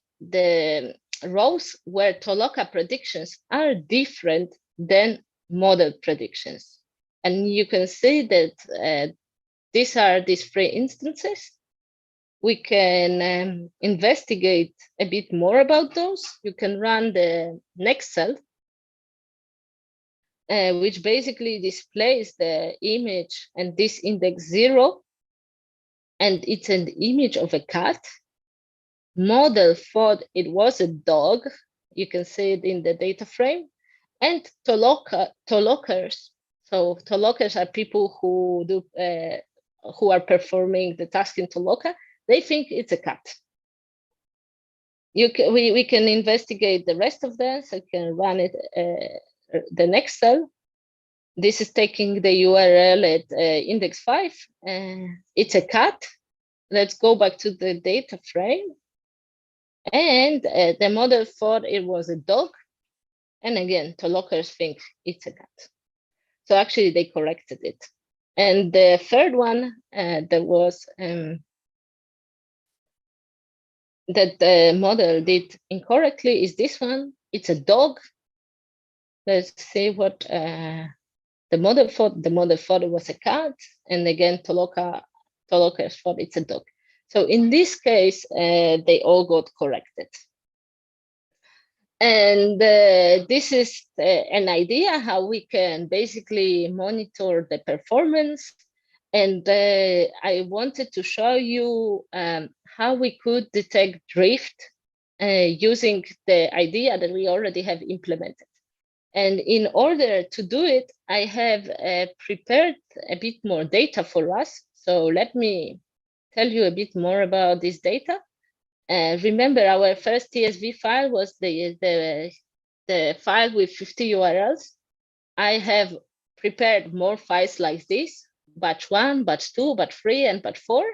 rows where Toloka predictions are different than model predictions. And you can see that these are these 3 instances. We can investigate a bit more about those. You can run the next cell, which basically displays the image and this index 0. And it's an image of a cat. Model thought it was a dog. You can see it in the data frame. And Tolokers. So Tolokers are people who are performing the task in Toloka. They think it's a cat. We can investigate the rest of them. So you can run it the next cell. This is taking the URL at index 5. It's a cat. Let's go back to the data frame. And the model thought it was a dog. And again, Tolockers think it's a cat. So actually they corrected it. And the third one that was that the model did incorrectly is this one. It's a dog. Let's see what the model thought. The model thought it was a cat. And again, Tolockers thought it's a dog. So in this case, they all got corrected. And this is an idea how we can basically monitor the performance. And I wanted to show you how we could detect drift using the idea that we already have implemented. And in order to do it, I have prepared a bit more data for us. So let me tell you a bit more about this data. Remember, our first TSV file was the file with 50 URLs. I have prepared more files like this, batch 1, batch 2, batch 3, and batch 4.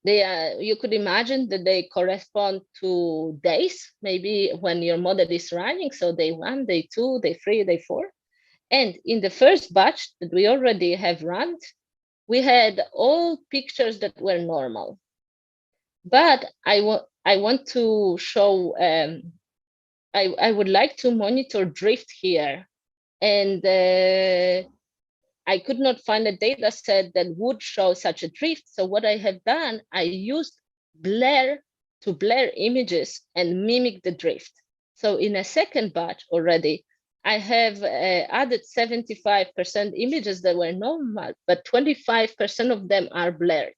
You could imagine that they correspond to days, maybe when your model is running. So day 1, day 2, day 3, day 4. And in the first batch that we already have run, we had all pictures that were normal. But I want to show, I would like to monitor drift here. And I could not find a data set that would show such a drift. So what I have done, I used blur to blur images and mimic the drift. So in a second batch already, I have added 75% images that were normal, but 25% of them are blurred.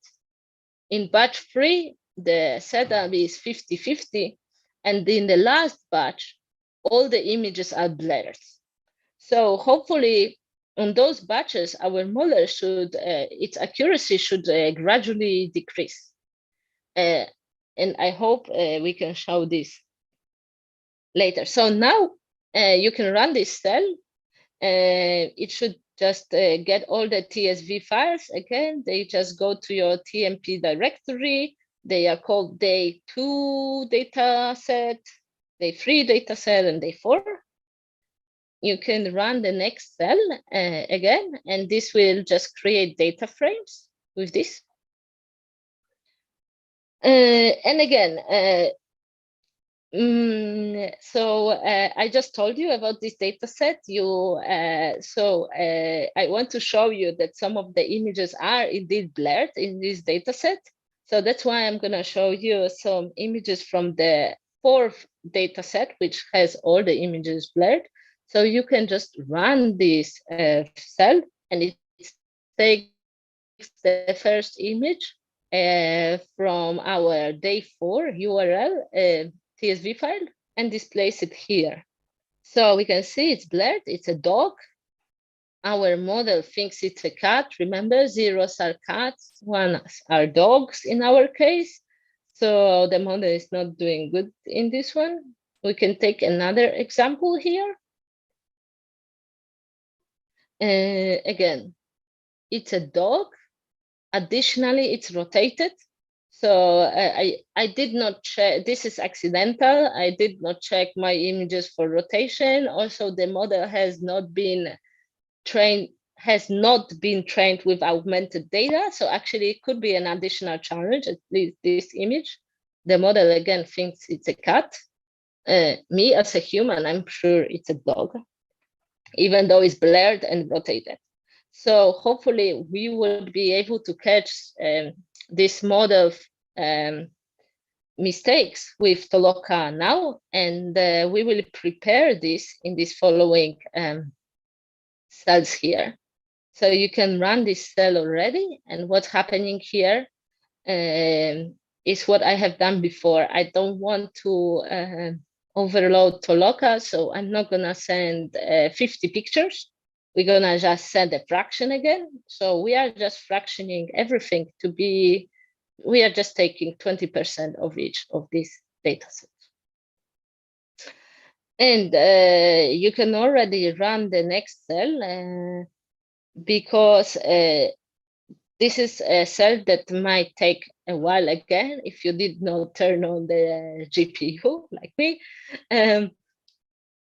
In batch 3, the setup is 50-50. And in the last batch, all the images are blurred. So hopefully on those batches, our model should, its accuracy should gradually decrease. And I hope we can show this later. So now you can run this cell. It should just get all the TSV files. Again, they just go to your TMP directory. They are called day 2 data set, day 3 data set, and day 4. You can run the next cell again, and this will just create data frames with this. And again, so I just told you about this data set. I want to show you that some of the images are indeed blurred in this data set. So that's why I'm going to show you some images from the 4th data set, which has all the images blurred. So you can just run this cell, and it takes the first image from our day 4 URL TSV file and displays it here. So we can see it's blurred, it's a dog. Our model thinks it's a cat. Remember, 0s are cats, 1s are dogs in our case. So the model is not doing good in this one. We can take another example here. Again, it's a dog. Additionally, it's rotated. So I did not check, this is accidental. I did not check my images for rotation. Also, the model has not been trained with augmented data. So actually it could be an additional challenge, at least this image. The model again thinks it's a cat. Me as a human, I'm sure it's a dog, even though it's blurred and rotated. So hopefully we will be able to catch this model mistakes with Toloka now, and we will prepare this in these following cells here. So you can run this cell already, and what's happening here is what I have done before. I don't want to overload Toloka, so I'm not gonna send 50 pictures. We're gonna just send a fraction again. So we are just fractioning everything to be, we are just taking 20% of each of these data sets. And you can already run the next cell because this is a cell that might take a while again if you did not turn on the GPU like me.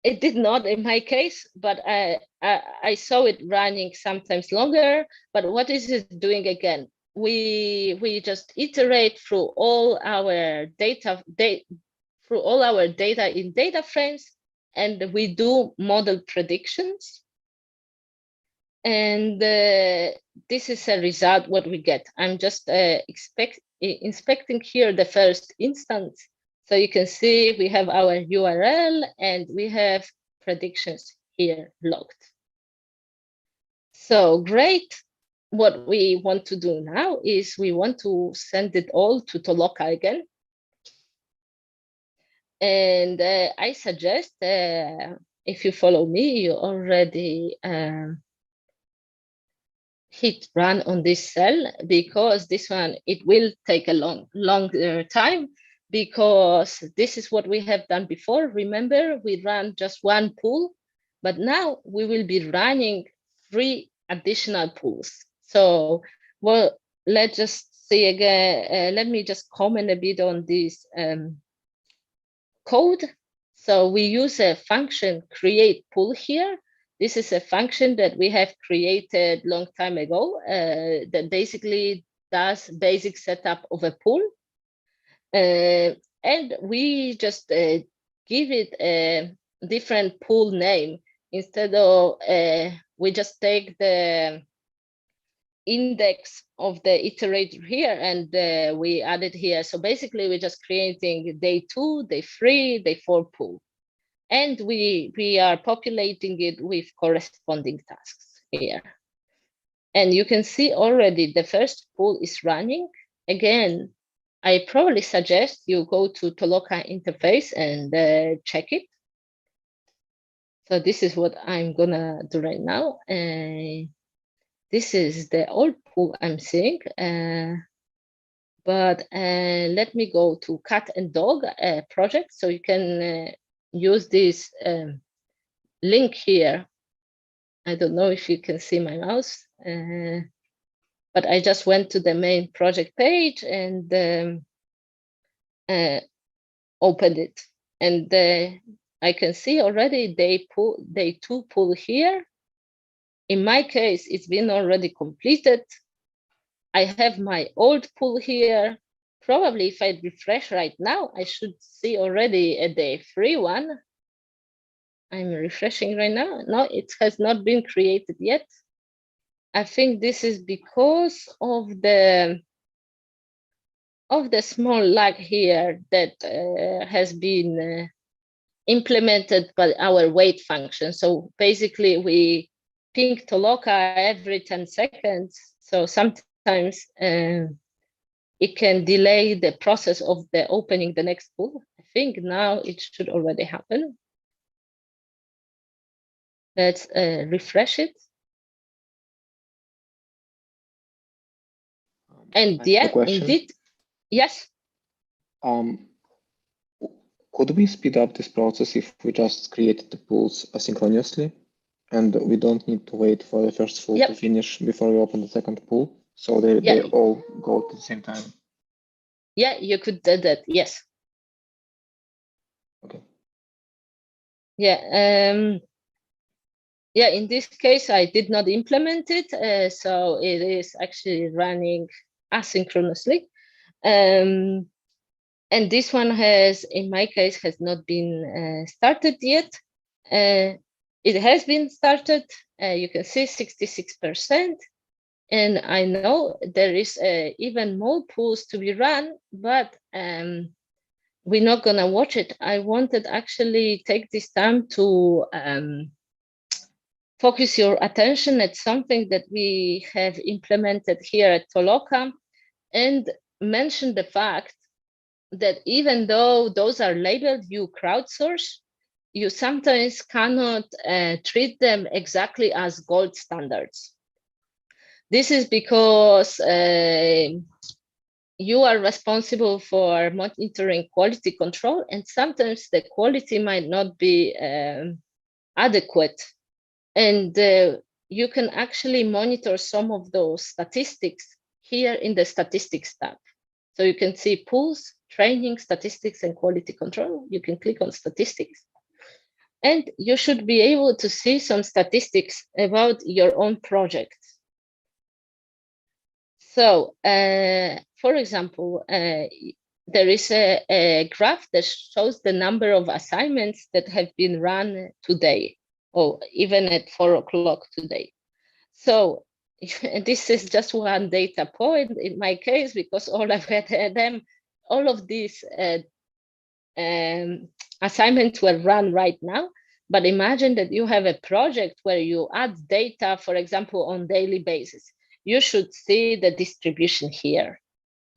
It did not in my case, but I saw it running sometimes longer. But what is it doing again? We just iterate through all our data in data frames, and we do model predictions. And this is a result what we get. I'm just inspecting here the first instance. So you can see we have our URL and we have predictions here logged. So great. What we want to do now is we want to send it all to Toloka again. And I suggest if you follow me, you already hit run on this cell, because this one, it will take a longer time, because this is what we have done before. Remember, we ran just one pool, but now we will be running 3 additional pools. So, well, let's just see again. Let me just comment a bit on this code. So we use a function create pool here. This is a function that we have created long time ago that basically does basic setup of a pool. And we just give it a different pool name. Instead of, we just take the index of the iterator here and we add it here. So basically we're just creating day 2, day 3, day 4 pool. And we are populating it with corresponding tasks here. And you can see already the first pool is running. Again, I probably suggest you go to Toloka interface and check it. So this is what I'm gonna do right now. This is the old pool I'm seeing. But let me go to cat and dog project, so you can use this link here. I don't know if you can see my mouse, but I just went to the main project page and opened it. And I can see already day 2 pool here. In my case, it's been already completed. I have my old pool here. Probably if I refresh right now, I should see already a day 3 one. I'm refreshing right now. No, it has not been created yet. I think this is because of the small lag here that has been implemented by our wait function. So basically we ping Toloka every 10 seconds. So sometimes it can delay the process of the opening the next pool. I think now it should already happen. Let's refresh it. And yeah, indeed, yes. Could we speed up this process if we just created the pools asynchronously and we don't need to wait for the first pool to finish before we open the second pool? So they all go at the same time. Yeah, you could do that, yes. Okay. Yeah, yeah, in this case, I did not implement it, so it is actually running asynchronously. And this one has, in my case, has not been started yet. It has been started. You can see 66%. And I know there is even more pools to be run, but we're not gonna watch it. I wanted actually take this time to focus your attention at something that we have implemented here at Toloka and mention the fact that even though those are labeled you crowdsource, you sometimes cannot treat them exactly as gold standards. This is because you are responsible for monitoring quality control, and sometimes the quality might not be adequate. And you can actually monitor some of those statistics here in the statistics tab. So you can see pools, training, statistics, and quality control. You can click on statistics. And you should be able to see some statistics about your own project. So, for example, there is a graph that shows the number of assignments that have been run today, or even at 4 o'clock today. So this is just one data point in my case, because all of these assignments were run right now. But imagine that you have a project where you add data, for example, on daily basis. You should see the distribution here.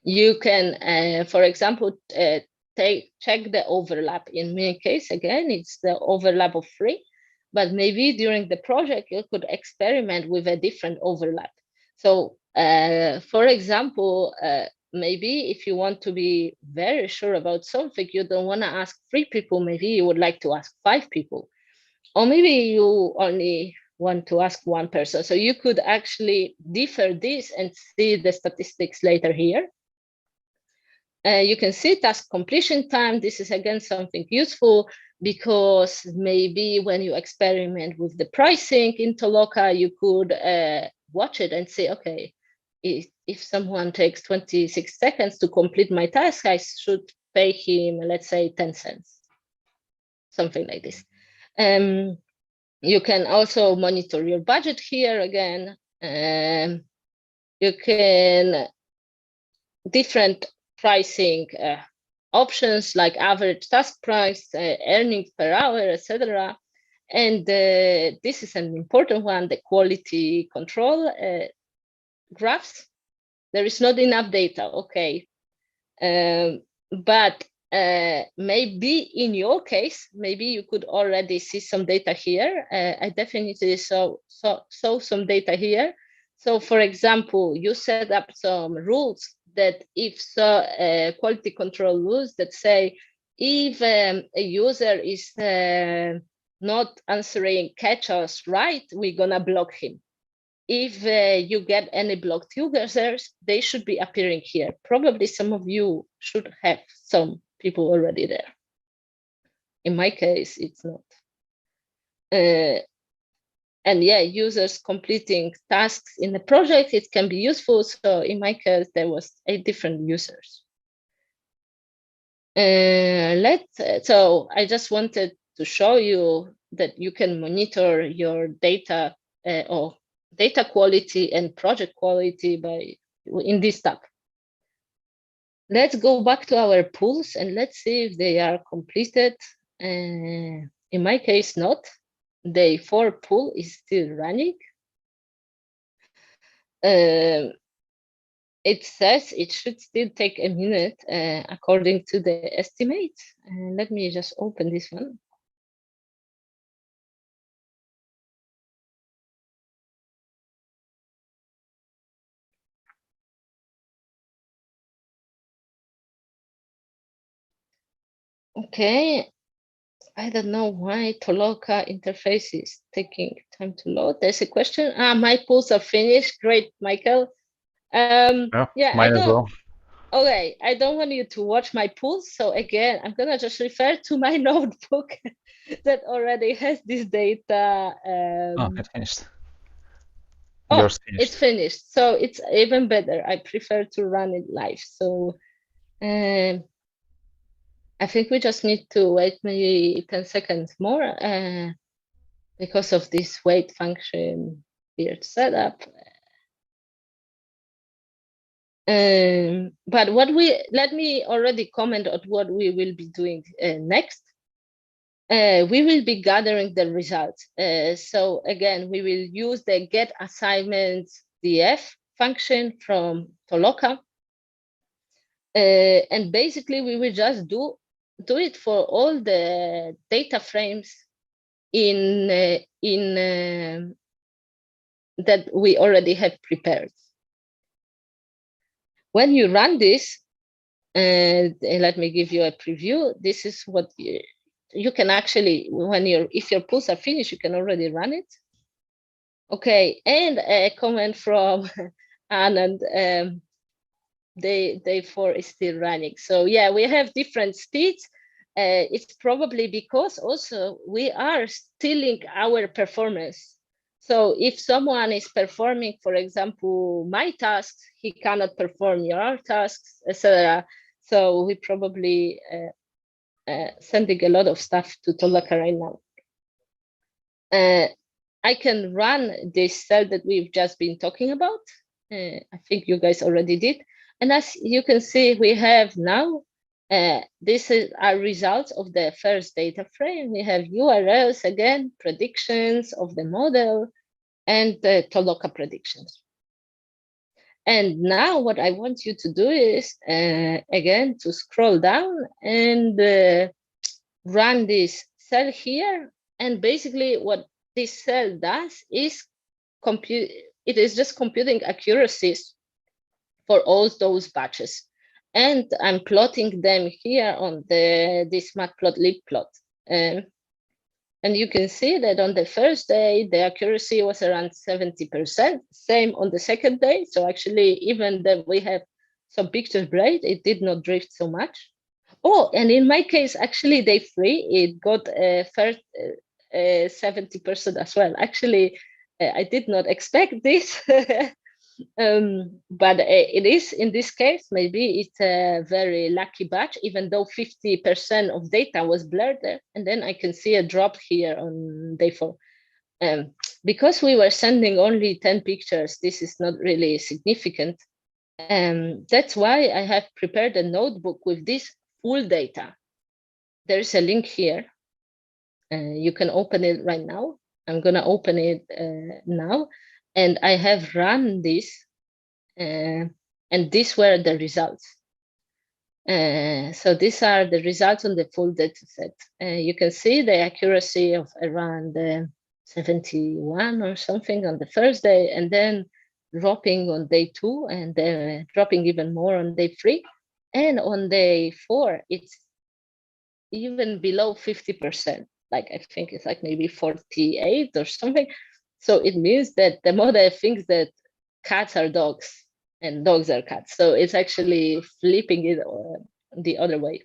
You can, for example, check the overlap. In my case, again, it's the overlap of 3, but maybe during the project, you could experiment with a different overlap. So, for example, maybe if you want to be very sure about something, you don't want to ask 3 people, maybe you would like to ask 5 people. Or maybe you only want to ask 1 person. So you could actually differ this and see the statistics later here. You can see task completion time. This is again something useful, because maybe when you experiment with the pricing in Toloka, you could watch it and say, okay, if someone takes 26 seconds to complete my task, I should pay him, let's say, 10 cents, something like this. You can also monitor your budget here again. You can different pricing options like average task price, earnings per hour, etc. And this is an important one, the quality control graphs. There is not enough data, okay. But maybe in your case, maybe you could already see some data here. I definitely saw some data here. So for example, you set up some rules that if quality control rules that say, if a user is not answering catch-us right, we're gonna block him. If you get any blocked users, they should be appearing here. Probably some of you should have some people already there. In my case, it's not. And yeah, users completing tasks in the project, it can be useful. So in my case, there was 8 different users. So I just wanted to show you that you can monitor your data or data quality and project quality in this tab. Let's go back to our pools and let's see if they are completed. In my case, not. Day 4 pool is still running. It says it should still take a minute according to the estimate. Let me just open this one. Okay, I don't know why Toloka interface is taking time to load. There's a question. My pools are finished. Great, Michael. Yeah, mine as well. Okay, I don't want you to watch my pools. So again, I'm gonna just refer to my notebook that already has this data. It's finished. Oh, it's finished. So it's even better. I prefer to run it live. So I think we just need to wait maybe 10 seconds more because of this wait function weird setup. But let me already comment on what we will be doing next. We will be gathering the results. So again, we will use the get assignments df function from Toloka. And basically we will just do it for all the data frames that we already have prepared. when you run this, and let me give you a preview. This is what you can actually, if your pulls are finished, you can already run it. Okay, and a comment from Anand, day 4 is still running. So yeah, we have different speeds. It's probably because also we are stealing our performance. So if someone is performing, for example, my tasks, he cannot perform your tasks, etc. So we probably sending a lot of stuff to Toloka right now. I can run this cell that we've just been talking about. I think you guys already did. And as you can see, we have now, this is our results of the first data frame. We have URLs again, predictions of the model, and the Toloka predictions. And now what I want you to do is, again, to scroll down and run this cell here. And basically what this cell does is it is just computing accuracies for all those batches. And I'm plotting them here on this matplotlib plot. And you can see that on the first day, the accuracy was around 70%, same on the second day. So actually, even though we have some pictures blurred, it did not drift so much. Oh, and in my case, actually, day 3, it got 70% as well. Actually, I did not expect this. But it is, in this case, maybe it's a very lucky batch, even though 50% of data was blurred there. And then I can see a drop here on day 4. Because we were sending only 10 pictures, this is not really significant. That's why I have prepared a notebook with this full data. There's a link here. You can open it right now. I'm going to open it now. And I have run this, and these were the results. So these are the results on the full data set. You can see the accuracy of around 71 or something on the first day, and then dropping on day 2, and then dropping even more on day 3. And on day 4, it's even below 50%. Like I think it's like maybe 48 or something. So it means that the model thinks that cats are dogs and dogs are cats. So it's actually flipping it the other way.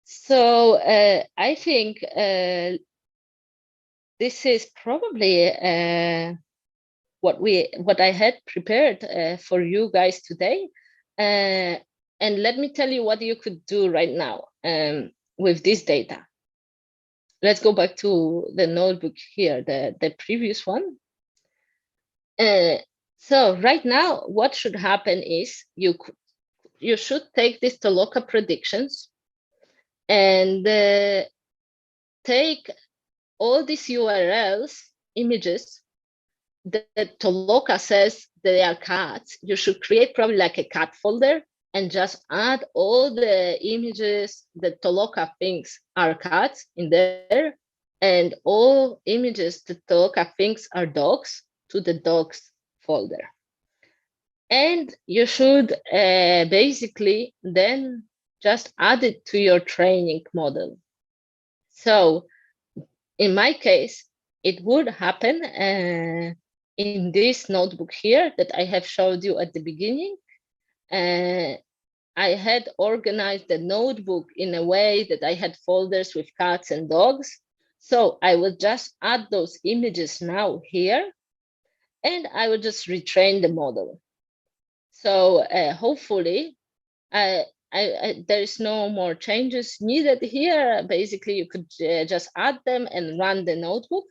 So I think this is probably what I had prepared for you guys today. And let me tell you what you could do right now with this data. Let's go back to the notebook here, the previous one. So right now, what should happen is you should take these Toloka predictions and take all these URLs, images that Toloka says they are cats. You should create probably like a cat folder and just add all the images that Toloka thinks are cats in there, and all images that Toloka thinks are dogs to the dogs folder. And you should basically then just add it to your training model. So in my case, it would happen in this notebook here that I have showed you at the beginning. I had organized the notebook in a way that I had folders with cats and dogs. So I will just add those images now here, and I will just retrain the model. So hopefully, there is no more changes needed here. Basically, you could just add them and run the notebook.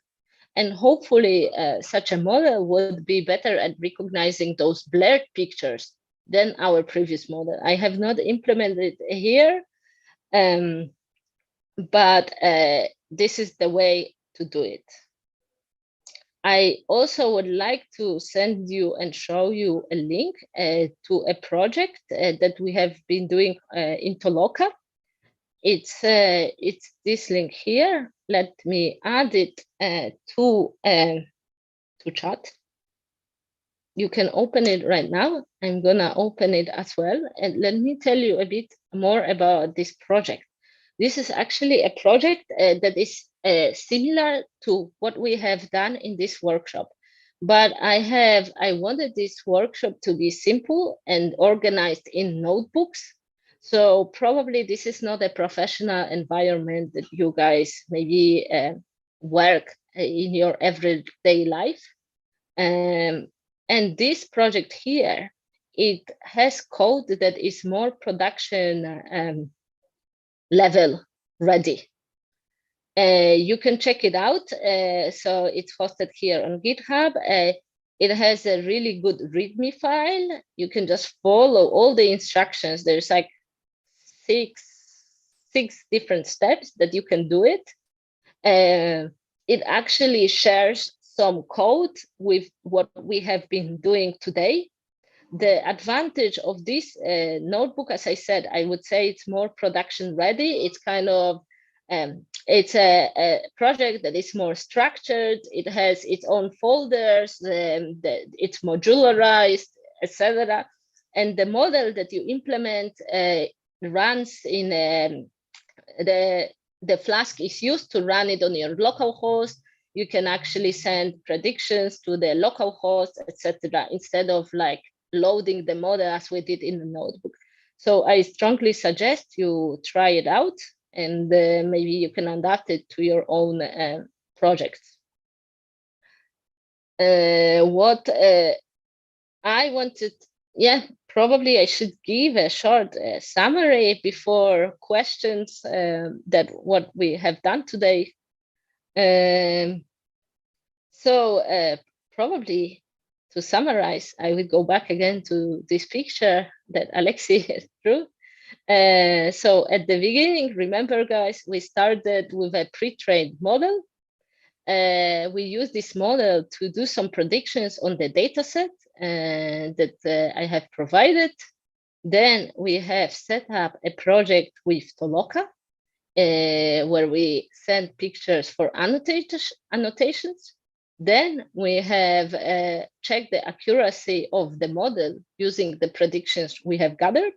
And hopefully, such a model would be better at recognizing those blurred pictures than our previous model. I have not implemented it here, but this is the way to do it. I also would like to send you and show you a link to a project that we have been doing in Toloka. It's this link here. Let me add it to chat. you can open it right now. I'm gonna open it as well. And let me tell you a bit more about this project. This is actually a project that is similar to what we have done in this workshop. But I wanted this workshop to be simple and organized in notebooks. So probably this is not a professional environment that you guys maybe work in your everyday life. And this project here, it has code that is more production level ready. You can check it out. So it's hosted here on GitHub. It has a really good README file. You can just follow all the instructions. There's like six different steps that you can do it. It actually shares some code with what we have been doing today. The advantage of this notebook, as I said, I would say it's more production ready. It's kind of, it's a project that is more structured. It has its own folders, it's modularized, etc. And the model that you implement runs in the Flask is used to run it on your local host. You can actually send predictions to the local host, etc., instead of like loading the model as we did in the notebook. So I strongly suggest you try it out, and maybe you can adapt it to your own projects. What I wanted, probably I should give a short summary before questions that what we have done today. So probably to summarize, I will go back again to this picture that Alexi drew. So at the beginning, remember guys, we started with a pre-trained model. We use this model to do some predictions on the dataset that I have provided. Then we have set up a project with Toloka, where we send pictures for annotations. Then we have checked the accuracy of the model using the predictions we have gathered.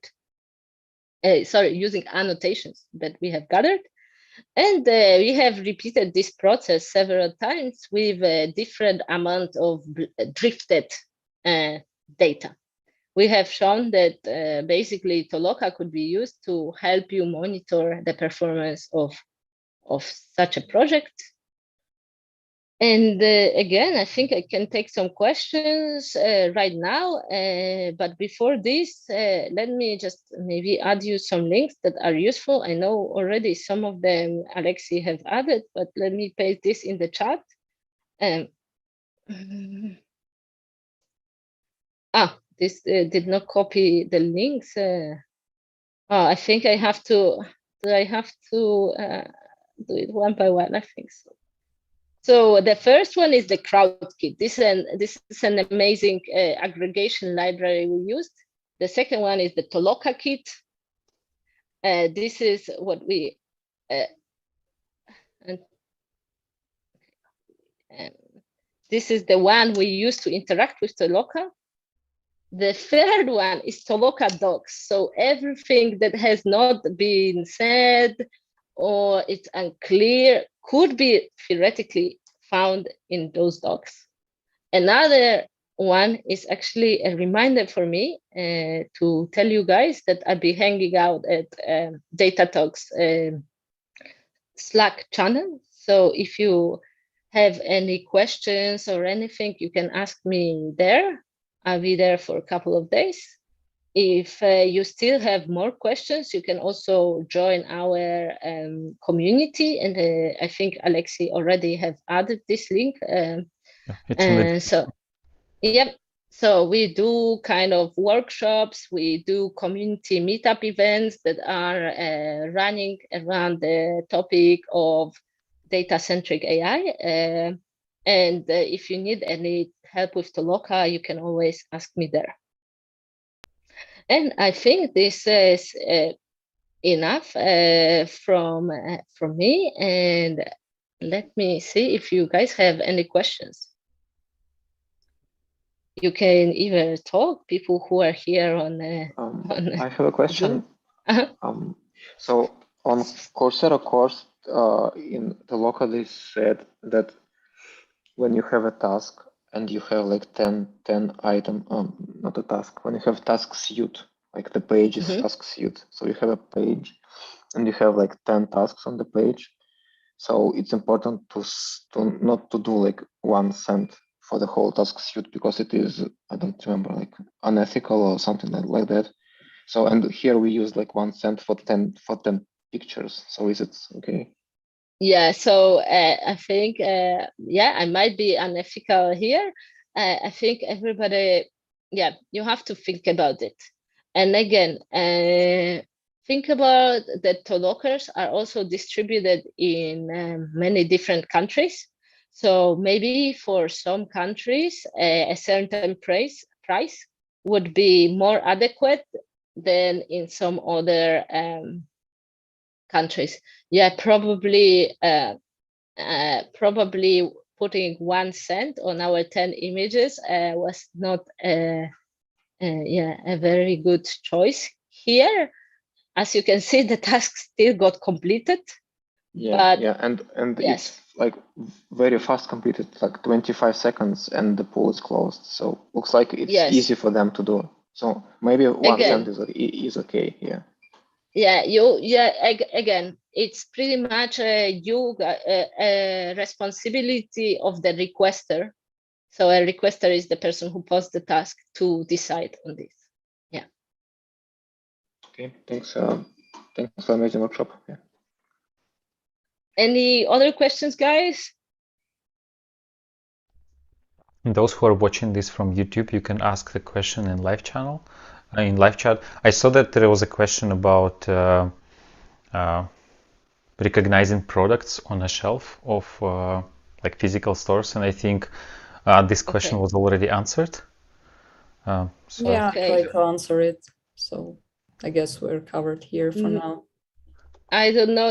Using annotations that we have gathered. And we have repeated this process several times with a different amount of drifted data. We have shown that basically Toloka could be used to help you monitor the performance of such a project. And again, I think I can take some questions right now. But before this, let me just maybe add you some links that are useful. I know already some of them Alexi have added, but let me paste this in the chat. This did not copy the links. I think I have to. Do I have to do it one by one? I think so. So the first one is the CrowdKit. This is an amazing aggregation library we used. The second one is the Toloka kit. This is what we this is the one we use to interact with Toloka. The third one is Toloka docs. So everything that has not been said or it's unclear could be theoretically found in those docs. Another one is actually a reminder for me to tell you guys that I'll be hanging out at Data Talks Slack channel. So if you have any questions or anything, you can ask me there. I'll be there for a couple of days. If you still have more questions, you can also join our community. And I think Alexi already have added this link. So we do kind of workshops. We do community meetup events that are running around the topic of data-centric AI. And if you need any help with Toloka, you can always ask me there. And I think this is enough from me. And let me see if you guys have any questions. you can either talk, people who are here on. I have a question. So on Coursera course, in the local they said that when you have a task and you have like 10 item, not a task, when you have task suite, like the page is task suite. So you have a page and you have like 10 tasks on the page. So it's important to not to do like 1 cent for the whole task suite, because it is, I don't remember, like unethical or something like that. So, and here we use like 1 cent for 10 pictures. So is it okay? Yeah, so I think, yeah, I might be unethical here. I think everybody, yeah, you have to think about it. And again, think about that Tolockers are also distributed in many different countries. So maybe for some countries, a certain price would be more adequate than in some other countries. Yeah, probably putting 1 cent on our 10 images was not a very good choice here. As you can see, the task still got completed. Yeah, but, and yes, it's like very fast completed, like 25 seconds, and the pool is closed. So looks like it's easy for them to do. So maybe 1 cent is okay. Yeah. Yeah, again, it's pretty much a responsibility of the requester. So a requester is the person who posts the task to decide on this. Yeah. Okay, thanks. Thanks for amazing workshop. Yeah. Any other questions, guys? Those who are watching this from YouTube, you can ask the question in live channel. In live chat, I saw that there was a question about recognizing products on a shelf of like physical stores, and I think this question was already answered. So yeah, I tried to answer it, so I guess we're covered here for now. I don't know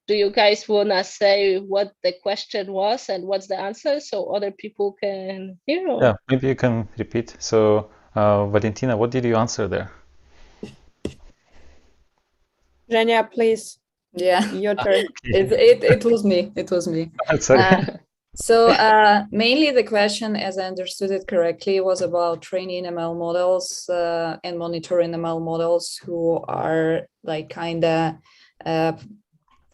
do you guys want to say what the question was and what's the answer so other people can hear? Or? Yeah, maybe you can repeat. So Valentina, what did you answer there? Zhenya, please. Yeah, your turn. It was me. It was me. Sorry. So mainly the question, as I understood it correctly, was about training ML models and monitoring ML models who are like kind of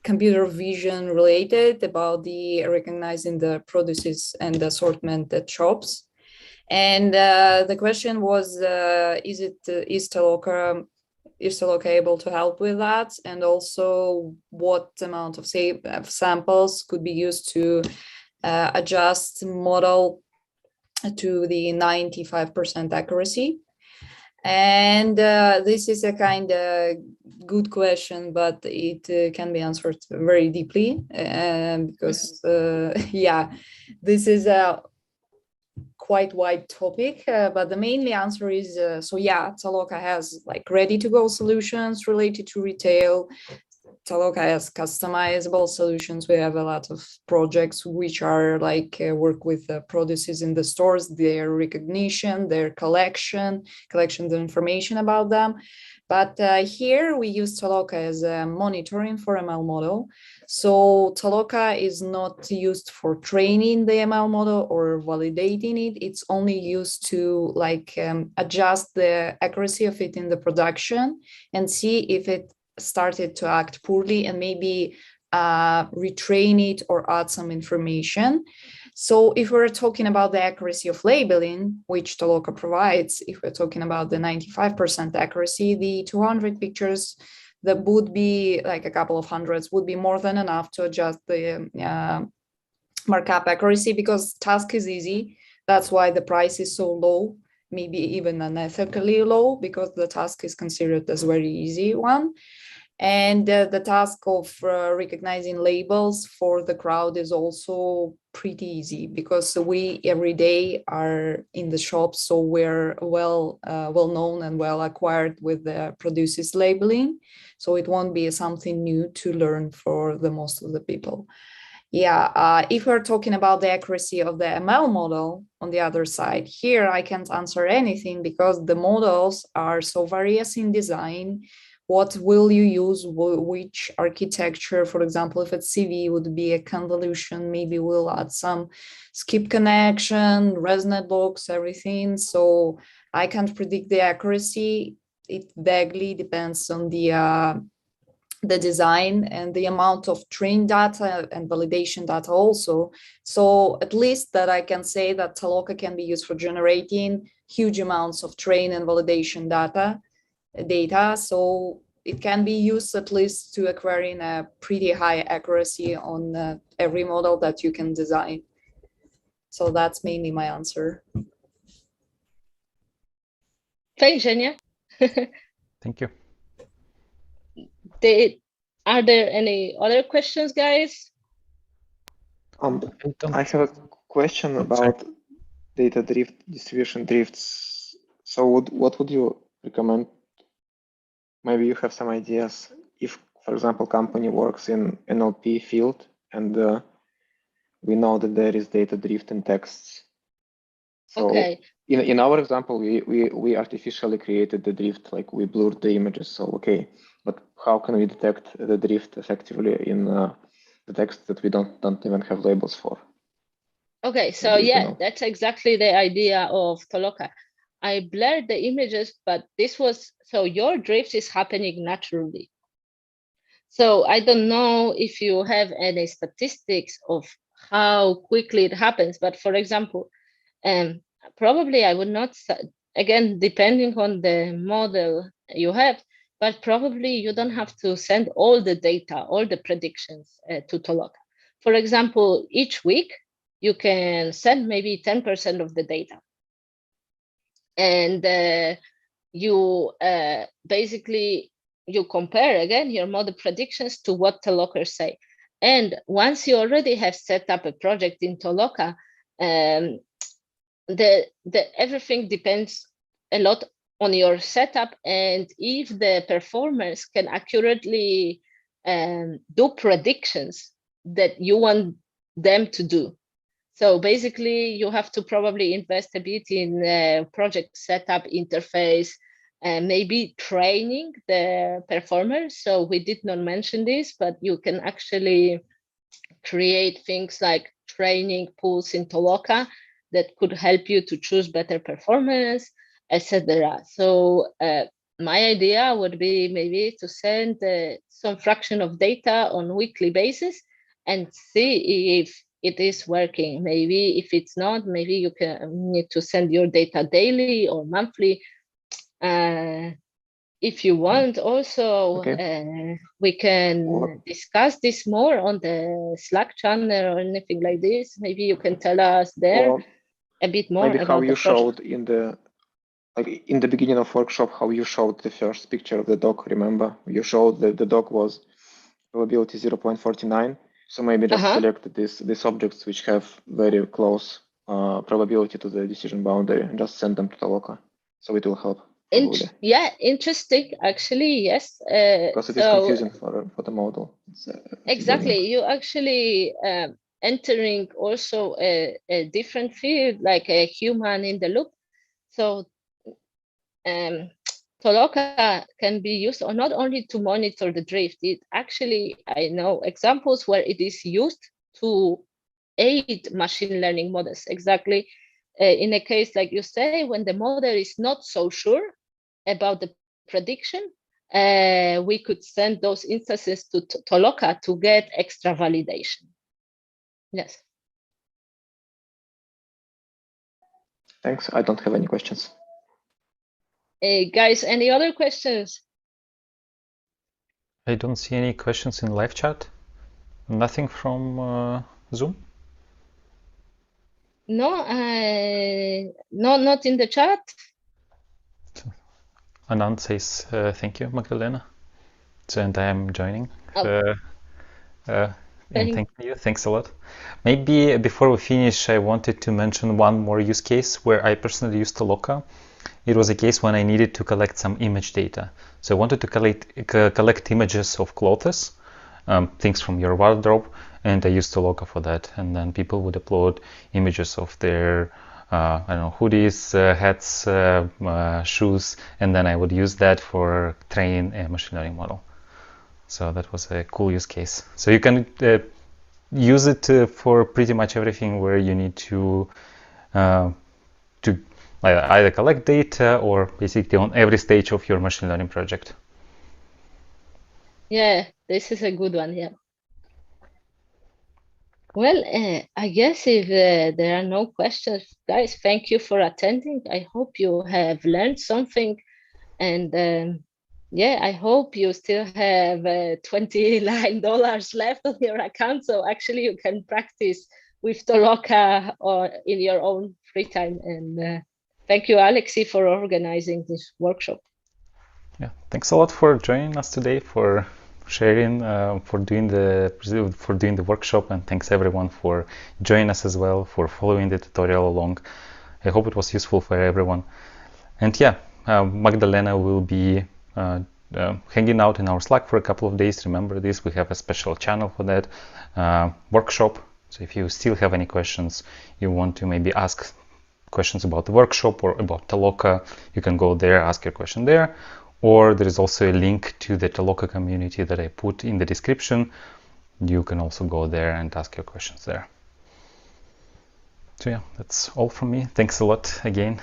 computer vision related, about the recognizing the produces and the assortment at shops. And the question was, is Toloka able to help with that? And also what amount of samples could be used to adjust model to the 95% accuracy? And this is a kind of good question, but it can be answered very deeply because yeah, this is a quite wide topic, but the mainly answer is so yeah, Toloka has like ready-to-go solutions related to retail. Toloka has customizable solutions. We have a lot of projects which are like work with produces in the stores, their recognition, their collection the information about them. But here we use Toloka as a monitoring for ML model. So Toloka is not used for training the ML model or validating it. It's only used to like adjust the accuracy of it in the production and see if it started to act poorly and maybe retrain it or add some information. So if we're talking about the accuracy of labeling, which Toloka provides, if we're talking about the 95% accuracy, the 200 pictures that would be like a couple of hundreds would be more than enough to adjust the markup accuracy, because task is easy. That's why the price is so low, maybe even unethically low, because the task is considered as very easy one. And the task of recognizing labels for the crowd is also pretty easy, because we every day are in the shop, so we're well known and well acquired with the produces labeling. So it won't be something new to learn for the most of the people. Yeah, if we're talking about the accuracy of the ML model on the other side, here I can't answer anything because the models are so various in design. What will you use, which architecture? For example, if it's CV, would be a convolution, maybe we'll add some skip connection, ResNet blocks, everything. So I can't predict the accuracy. It vaguely depends on the design and the amount of trained data and validation data also. So at least that I can say that Toloka can be used for generating huge amounts of train and validation data. So it can be used at least to acquiring a pretty high accuracy on every model that you can design. So that's mainly my answer. Thanks, Zhenya. Thank you. Are there any other questions, guys? I have a question about data drift, distribution drifts. So what would you recommend? Maybe you have some ideas. If, for example, company works in NLP field and we know that there is data drift in texts. So okay. In our example, we artificially created the drift, like we blurred the images. So okay, but how can we detect the drift effectively in the text that we don't even have labels for? Okay, so yeah, that's exactly the idea of Toloka. I blurred the images, but so your drift is happening naturally. So I don't know if you have any statistics of how quickly it happens, but for example, probably I would not, again, depending on the model you have, but probably you don't have to send all the data, all the predictions to Toloka. For example, each week, you can send maybe 10% of the data. And you basically, you compare again your model predictions to what Toloka say. And once you already have set up a project in Toloka, everything depends a lot on your setup and if the performers can accurately do predictions that you want them to do. So basically, you have to probably invest a bit in project setup, interface, and maybe training the performers. So we did not mention this, but you can actually create things like training pools in Toloka that could help you to choose better performance, etc. So my idea would be maybe to send some fraction of data on a weekly basis and see if it is working. Maybe if it's not, maybe you need to send your data daily or monthly. If you want also, we can discuss this more on the Slack channel or anything like this. Maybe you can tell us there a bit more maybe about how you the project. showed in the beginning of workshop, how you showed the first picture of the dog. Remember, you showed that the dog was probability 0.49. So maybe just select these objects which have very close probability to the decision boundary and just send them to Toloka. So it will help. Yeah, interesting. Actually, yes. Because it is confusing for the model. Exactly. You actually entering also a different field, like a human in the loop. So Toloka can be used or not only to monitor the drift. It actually, I know examples where it is used to aid machine learning models. Exactly. In a case like you say, when the model is not so sure about the prediction, we could send those instances to Toloka to get extra validation. Yes. Thanks. I don't have any questions. Guys, any other questions? I don't see any questions in live chat. Nothing from Zoom? No, not in the chat. Anand says thank you, Magdalena. So, and I am joining. And thank you. Thanks a lot. Maybe before we finish, I wanted to mention one more use case where I personally used Toloka. It was a case when I needed to collect some image data. So I wanted to collect images of clothes, things from your wardrobe, and I used Toloka for that. And then people would upload images of their I don't know, hoodies, hats, shoes, and then I would use that for train a machine learning model. So that was a cool use case. So you can use it for pretty much everything where you need to either collect data or basically on every stage of your machine learning project. Yeah, this is a good one. Yeah. Well, I guess if there are no questions, guys, thank you for attending. I hope you have learned something, and yeah, I hope you still have $29 left on your account, so actually you can practice with Toloka or in your own free time. And thank you, Alexi, for organizing this workshop. Yeah, thanks a lot for joining us today, for sharing, for doing the workshop, and thanks everyone for joining us as well, for following the tutorial along. I hope it was useful for everyone. And yeah, Magdalena will be hanging out in our Slack for a couple of days. Remember this, we have a special channel for that workshop. So if you still have any questions, you want to maybe ask questions about the workshop or about Toloka, you can go there, ask your question there. Or there is also a link to the Toloka community that I put in the description. You can also go there and ask your questions there. So yeah, that's all from me. Thanks a lot again.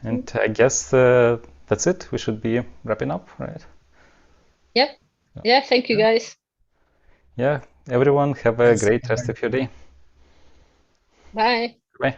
And I guess that's it. We should be wrapping up, right? Yep. Yeah, thank you guys. Yeah, everyone have a great rest of your day. Bye. Bye.